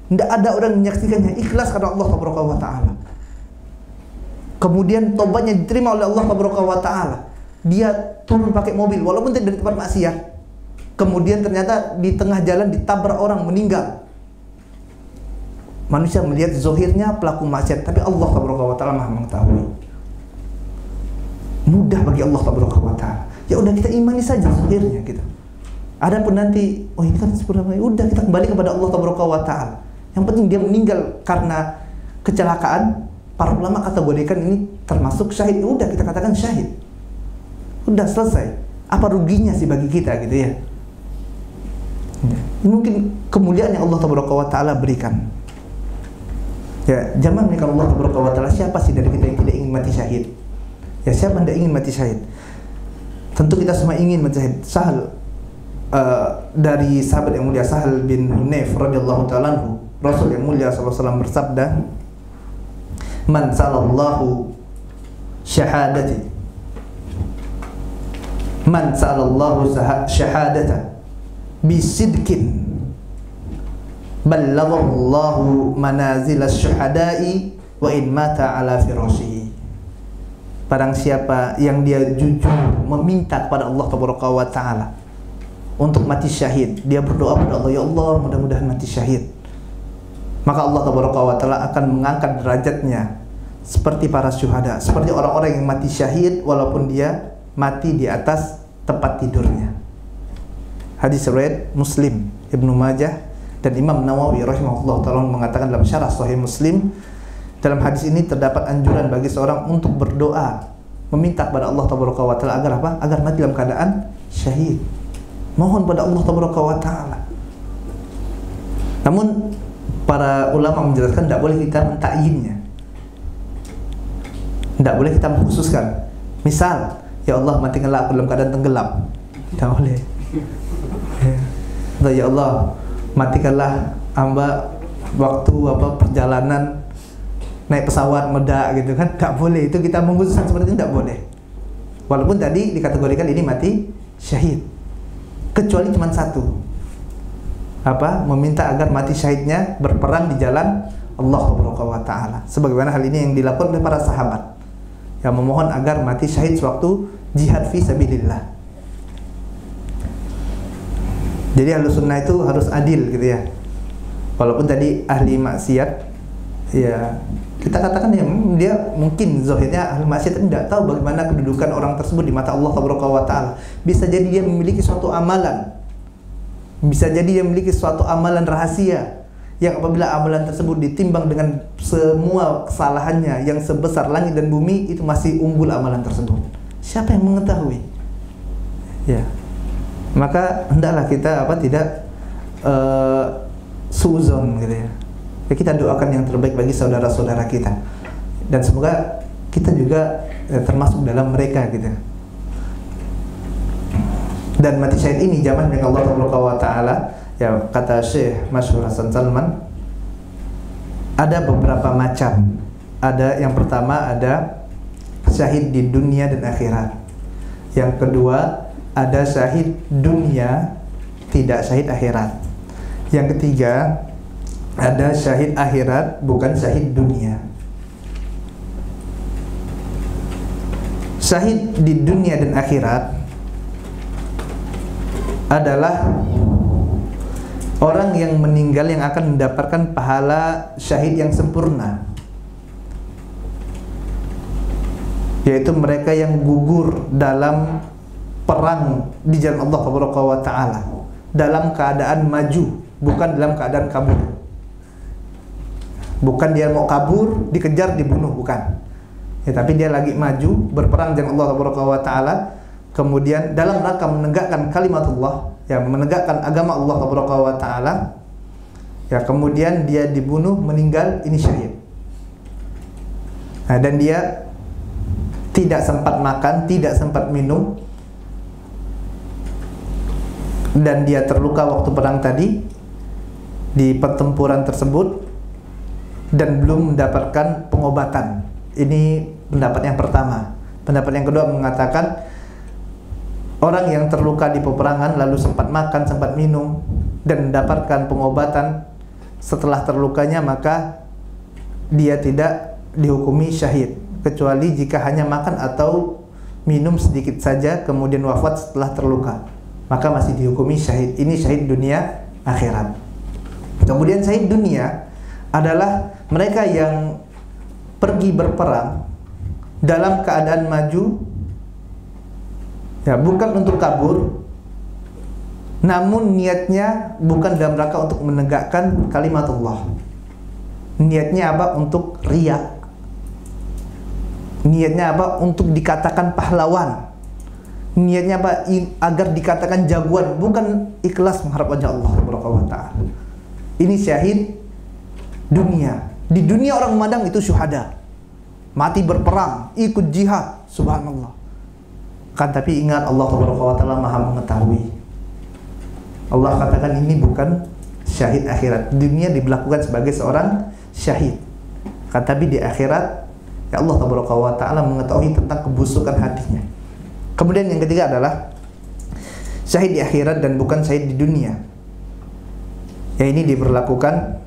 Tidak ada orang menyaksikannya, ikhlas karena Allah Subhanahu wa taala. Kemudian tobatnya diterima oleh Allah Subhanahu wa taala. Dia turun pakai mobil walaupun tidak dari tempat maksiat. Kemudian ternyata di tengah jalan ditabrak orang, meninggal. Manusia melihat zahirnya pelaku maksiat, tapi Allah Subhanahu wa taala Maha mengetahui. Mudah bagi Allah Subhanahu wa taala. Ya udah, kita imani saja zahirnya gitu. Adapun nanti, oh ini kan sebenarnya udah, kita kembali kepada Allah Subhanahu wa taala. Yang penting dia meninggal karena kecelakaan, para ulama kategorikan ini termasuk syahid. Udah, kita katakan syahid. Udah selesai. Apa ruginya sih bagi kita gitu ya? Ini mungkin kemuliaan yang Allah Subhanahu wa taala berikan. Ya, zaman ini kalau Allah Subhanahu wa taala, siapa sih dari kita yang tidak ingin mati syahid? Ya, siapa yang tidak ingin mati syahid? Tentu kita semua ingin mati syahid. Dari sahabat yang mulia Sahal bin Hunayf radhiyallahu ta'ala anhu, Rasul yang mulia sallallahu alaihi wasallam bersabda, "Man salallahu syahadati, man salallahu syahadata bisidqin, ballaghallahu manazil asy-syuhada'i wa in mata ala firashihi." Barang siapa yang dia jujur meminta kepada Allah Subhanahu wa taala untuk mati syahid, dia berdoa kepada Allah, ya Allah, mudah-mudahan mati syahid, maka Allah Subhanahu wa taala akan mengangkat derajatnya seperti para syuhada, seperti orang-orang yang mati syahid walaupun dia mati di atas tempat tidurnya. Hadis riwayat Muslim, Ibnu Majah, dan Imam Nawawi rahimahullah taala mengatakan dalam syarah Sahih Muslim, dalam hadis ini terdapat anjuran bagi seorang untuk berdoa, meminta kepada Allah Subhanahu wa taala agar apa? Agar mati dalam keadaan syahid. Mohon pada Allah Subhanahu wa taala. Namun para ulama menjelaskan tidak boleh kita mentakyinnya. Tidak boleh kita mengkhususkan. Misal, ya Allah, matikanlah aku dalam keadaan tenggelam. Tidak boleh. Ya Allah, matikanlah hamba waktu perjalanan naik pesawat meledak gitu kan. Tidak boleh. Itu kita mengkhususkan seperti itu, tidak boleh. Walaupun tadi dikategorikan ini mati syahid. Kecuali cuma satu, meminta agar mati syahidnya berperang di jalan Allah Subhanahu wa taala. Sebagaimana hal ini yang dilakukan oleh para sahabat yang memohon agar mati syahid sewaktu jihad fi sabilillah. Jadi Ahlus Sunnah itu harus adil gitu ya. Walaupun tadi ahli maksiat, ya kita katakan ya dia mungkin zahirnya ahli maksiat, tidak tahu bagaimana kedudukan orang tersebut di mata Allah Subhanahu wa taala. Bisa jadi dia memiliki suatu amalan, bisa jadi dia memiliki suatu amalan rahasia yang apabila amalan tersebut ditimbang dengan semua kesalahannya yang sebesar langit dan bumi, itu masih unggul amalan tersebut. Siapa yang mengetahui? Ya, maka hendaklah kita tidak suzon gitu ya. Kita doakan yang terbaik bagi saudara-saudara kita, dan semoga kita juga termasuk dalam mereka gitu. Dan mati syahid ini zaman dengan Allah Subhanahu wa taala, ya kata Syekh Masyhur Hasan Salman, ada beberapa macam. Ada yang pertama ada syahid di dunia dan akhirat. Yang kedua ada syahid dunia, tidak syahid akhirat. Yang ketiga ada syahid akhirat, bukan syahid dunia. Syahid di dunia dan akhirat adalah orang yang meninggal yang akan mendapatkan pahala syahid yang sempurna, yaitu mereka yang gugur dalam perang di jalan Allah Subhanahu wa taala dalam keadaan maju, bukan dalam keadaan kabur. Bukan dia mau kabur, dikejar, dibunuh, bukan. Ya, tapi dia lagi maju berperang dengan Allah Subhanahu wa taala, kemudian dalam rangka menegakkan kalimatullah, ya menegakkan agama Allah Subhanahu wa taala, ya kemudian dia dibunuh, meninggal, ini syahid. Nah, dan dia tidak sempat makan, tidak sempat minum, dan dia terluka waktu perang tadi di pertempuran tersebut dan belum mendapatkan pengobatan. Ini pendapat yang pertama. Pendapat yang kedua mengatakan orang yang terluka di peperangan lalu sempat makan, sempat minum dan mendapatkan pengobatan setelah terlukanya, maka dia tidak dihukumi syahid, kecuali jika hanya makan atau minum sedikit saja kemudian wafat setelah terluka, maka masih dihukumi syahid. Ini syahid dunia akhirat. Kemudian syahid dunia adalah mereka yang pergi berperang dalam keadaan maju, ya bukan untuk kabur, namun niatnya bukan dalam rangka untuk menegakkan kalimatullah. Niatnya apa? Untuk riya. Niatnya apa? Untuk dikatakan pahlawan. Niatnya apa? Agar dikatakan jagoan, bukan ikhlas mengharap wajah Allah Subhanahu wa taala. Ini syahid dunia. Di dunia orang memandang itu syuhada, mati berperang, ikut jihad, subhanallah. Kan tapi ingat Allah Subhanahu wa taala Maha mengetahui. Allah katakan ini bukan syahid akhirat. Dunia diberlakukan sebagai seorang syahid. Kan tapi di akhirat ya Allah Subhanahu wa taala mengetahui tentang kebusukan hatinya. Kemudian yang ketiga adalah syahid di akhirat dan bukan syahid di dunia. Ya ini diberlakukan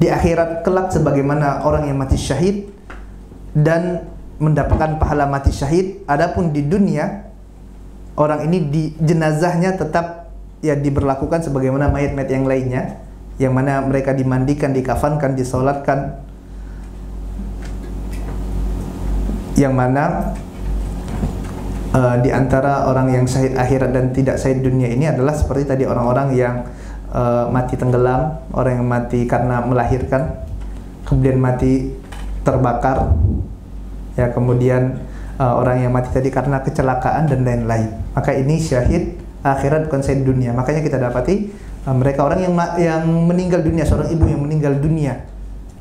di akhirat kelak sebagaimana orang yang mati syahid dan mendapatkan pahala mati syahid. Adapun di dunia, orang ini di jenazahnya tetap ya diberlakukan sebagaimana mayat-mayat yang lainnya, yang mana mereka dimandikan, dikafankan, disolatkan, yang mana di antara orang yang syahid akhirat dan tidak syahid dunia ini adalah seperti tadi orang-orang yang mati tenggelam, orang yang mati karena melahirkan, kemudian mati terbakar, ya kemudian orang yang mati tadi karena kecelakaan dan lain-lain. Maka ini syahid akhirat bukan syahid dunia. Makanya kita dapati mereka orang yang meninggal dunia, seorang ibu yang meninggal dunia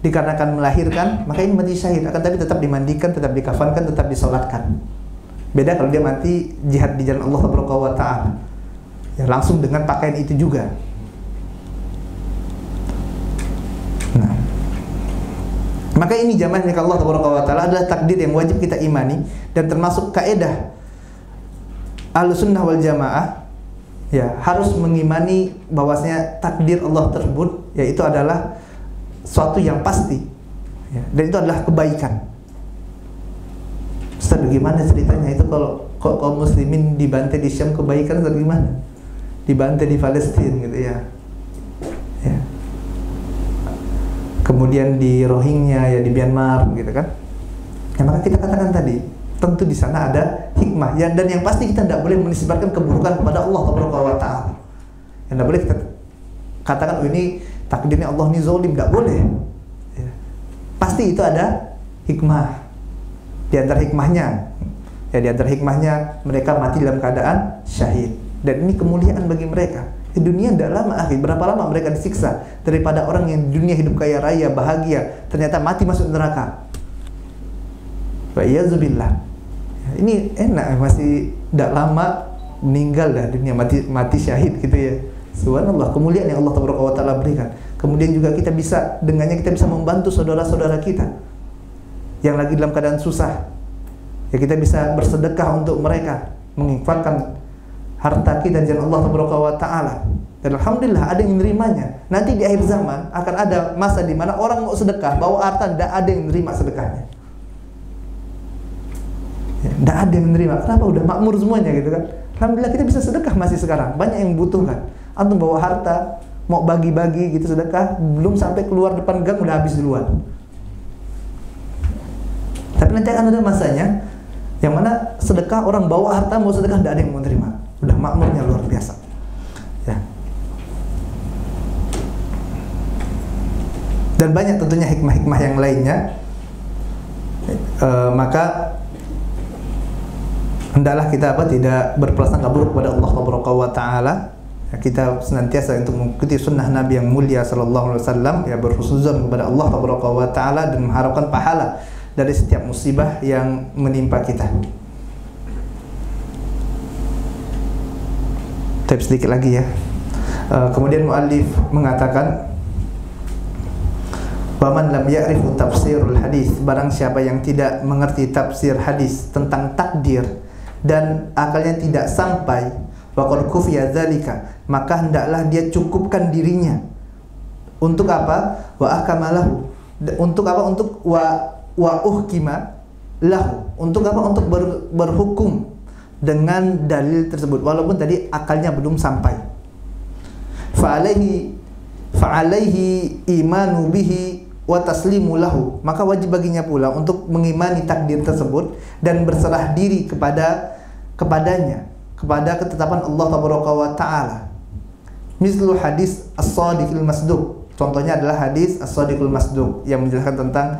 dikarenakan melahirkan, maka ini mati syahid, akan tapi tetap dimandikan, tetap dikafankan, tetap disolatkan. Beda kalau dia mati jihad di jalan Allah Subhanahu wa taala, ya langsung dengan pakaian itu juga. Nah, maka ini jamaah yang Allah Subhanahu wa taala adalah takdir yang wajib kita imani dan termasuk kaidah Ahlussunnah wal Jamaah, ya harus mengimani bahwasanya takdir Allah tersebut yaitu adalah suatu yang pasti, ya, dan itu adalah kebaikan. Ustaz, bagaimana ceritanya itu kalau kaum muslimin dibantai di Syam kebaikan, atau gimana? Dibantai di Palestina gitu ya. Ya. Kemudian di Rohingya, ya di Myanmar gitu kan. Ya, maka kita katakan tadi, tentu di sana ada hikmah ya, dan yang pasti kita tidak boleh menisbatkan keburukan kepada Allah Subhanahu wa taala. Yang tidak boleh kita katakan oh ini takdirnya Allah ini zalim, tidak boleh. Ya. Pasti itu ada hikmah. Di antara hikmahnya, ya di antara hikmahnya mereka mati dalam keadaan syahid, dan ini kemuliaan bagi mereka. Di dunia tidak lama, berapa lama mereka disiksa daripada orang yang di dunia hidup kaya raya, bahagia, ternyata mati masuk neraka. Wa iyyazubillah. Ini enak, masih tidak lama meninggal dah dunia, mati syahid gitu ya. Subhanallah, kemuliaan yang Allah Taala berikan. Kemudian juga kita bisa, dengannya kita bisa membantu saudara-saudara kita yang lagi dalam keadaan susah. Ya, kita bisa bersedekah untuk mereka, menginfakkan harta kita di jalan Allah Taala. Dan alhamdulillah ada yang menerimanya. Nanti di akhir zaman akan ada masa di mana orang mau sedekah, bawa harta, tidak ada yang menerima sedekahnya. Tidak ada yang menerima. Kenapa? Udah makmur semuanya gitu kan. Alhamdulillah kita bisa sedekah masih sekarang. Banyak yang membutuhkan. Antum bawa harta, mau bagi-bagi gitu sedekah, belum sampai keluar depan gang udah habis duluan. Tapi nanti akan ada masanya yang mana sedekah, orang bawa harta mau sedekah, tidak ada yang mau menerima. Udah makmurnya luar biasa. Ya. Dan banyak tentunya hikmah-hikmah yang lainnya. Maka hendaklah kita tidak berprasangka buruk kepada Allah Taala. Ya, kita senantiasa untuk mengikuti sunnah Nabi yang mulia sallallahu alaihi wasallam, ya, berhusnuzon kepada Allah Taala dan mengharapkan pahala dari setiap musibah yang menimpa kita. Tapi sedikit lagi ya. Kemudian muallif mengatakan, "Waman lam ya'rifu tafsirul hadis," barang siapa yang tidak mengerti tafsir hadis tentang takdir dan akalnya tidak sampai, waqad kufiya dzalika, maka hendaklah dia cukupkan dirinya. Untuk apa? Wa akamalahu. Untuk apa? Untuk wa uhkima lahu. Untuk apa? Untuk berhukum dengan dalil tersebut walaupun tadi akalnya belum sampai. Fa'alaihi imanu bihi wa taslimu lahu, maka wajib baginya pula untuk mengimani takdir tersebut dan berserah diri kepadanya, kepada ketetapan Allah Taala. Mislu hadis as-sadiqul masduq, contohnya adalah hadis as-sadiqul masduq yang menjelaskan tentang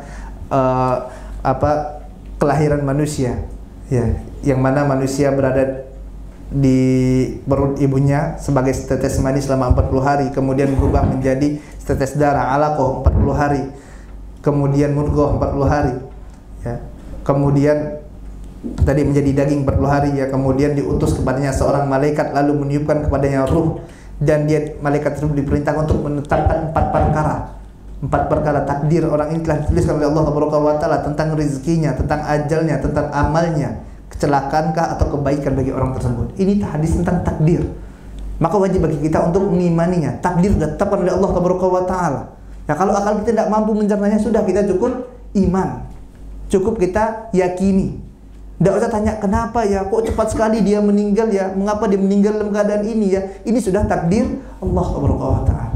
kelahiran manusia, ya, yang mana manusia berada di perut ibunya sebagai setetes mani selama 40 hari, kemudian berubah menjadi setetes darah alaqah 40 hari, kemudian mudghah 40 hari, ya, kemudian tadi menjadi daging 40 hari, ya, kemudian diutus kepadanya seorang malaikat lalu meniupkan kepadanya ruh, dan malaikat tersebut diperintahkan untuk menetapkan 4 perkara takdir orang ini telah dituliskan oleh Allah Taala tentang rezekinya, tentang ajalnya, tentang amalnya, kecelakaankah atau kebaikan bagi orang tersebut. Ini hadis tentang takdir. Maka wajib bagi kita untuk mengimaninya. Takdir ditetapkan oleh Allah Taala. Ya, kalau akal kita tidak mampu mencernanya, sudah, kita cukup iman. Cukup kita yakini. Tidak usah tanya kenapa ya, kok cepat sekali dia meninggal ya, mengapa dia meninggal dalam keadaan ini ya. Ini sudah takdir Allah Taala.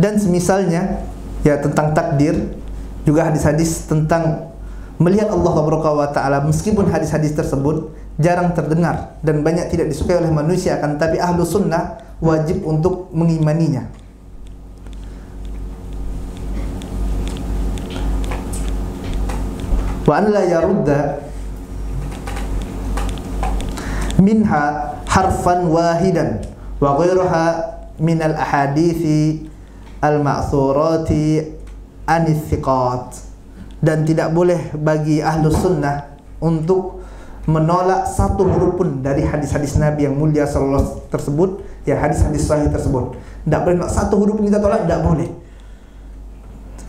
Dan semisalnya ya tentang takdir, juga hadis-hadis tentang melihat Allah Taala, meskipun hadis-hadis tersebut jarang terdengar dan banyak tidak disukai oleh manusia, akan tapi ahlu sunnah wajib untuk mengimaninya. Wa an la yarudda minha harfan wahidan wa ghairuha min al-ahadithi al-ma'thurati anis thiqat, dan tidak boleh bagi ahlus sunnah untuk menolak satu huruf pun dari hadis-hadis Nabi yang mulia sallallahu tersebut, ya, hadis-hadis sahih tersebut. Tidak boleh satu huruf pun kita tolak, tidak boleh.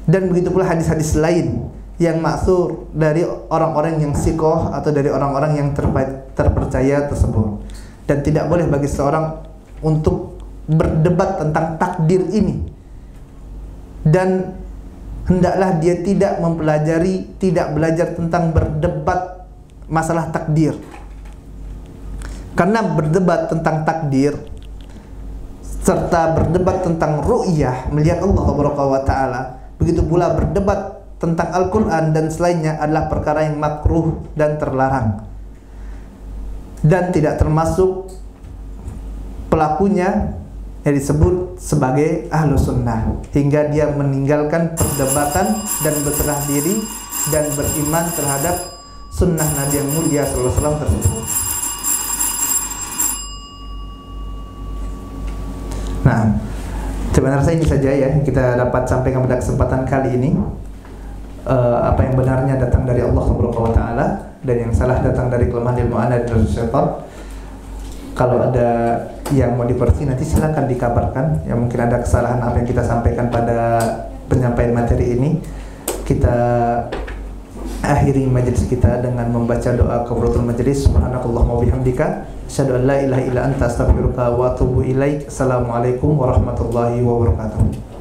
Dan begitu pula hadis-hadis lain yang maksur dari orang-orang yang sikoh atau dari orang-orang yang terpercaya tersebut. Dan tidak boleh bagi seorang untuk berdebat tentang takdir ini, dan hendaklah dia tidak mempelajari, tidak belajar tentang berdebat masalah takdir. Karena berdebat tentang takdir serta berdebat tentang ru'yah, melihat Allah Taala, begitu pula berdebat tentang Al-Quran dan selainnya adalah perkara yang makruh dan terlarang, dan tidak termasuk pelakunya yang disebut sebagai ahlu sunnah, hingga dia meninggalkan perdebatan dan berserah diri dan beriman terhadap sunnah Nabi yang mulia sallallahu alaihi wasallam tersebut. Nah, sebenarnya ini saja ya yang kita dapat sampaikan pada kesempatan kali ini. apa yang benarnya datang dari Allah Subhanahu wa taala dan yang salah datang dari kelemahan ilmu ana dan syaitan. Kalau ada yang mau dikoreksi nanti silakan dikabarkan. Ya mungkin ada kesalahan apa yang kita sampaikan pada penyampaian materi ini. Kita akhiri majelis kita dengan membaca doa kafaratul majelis. Subhanakallahumma wa bihamdika asyhadu an la ilaha illa anta astaghfiruka wa atubu ilaik. Assalamualaikum warahmatullahi wabarakatuh.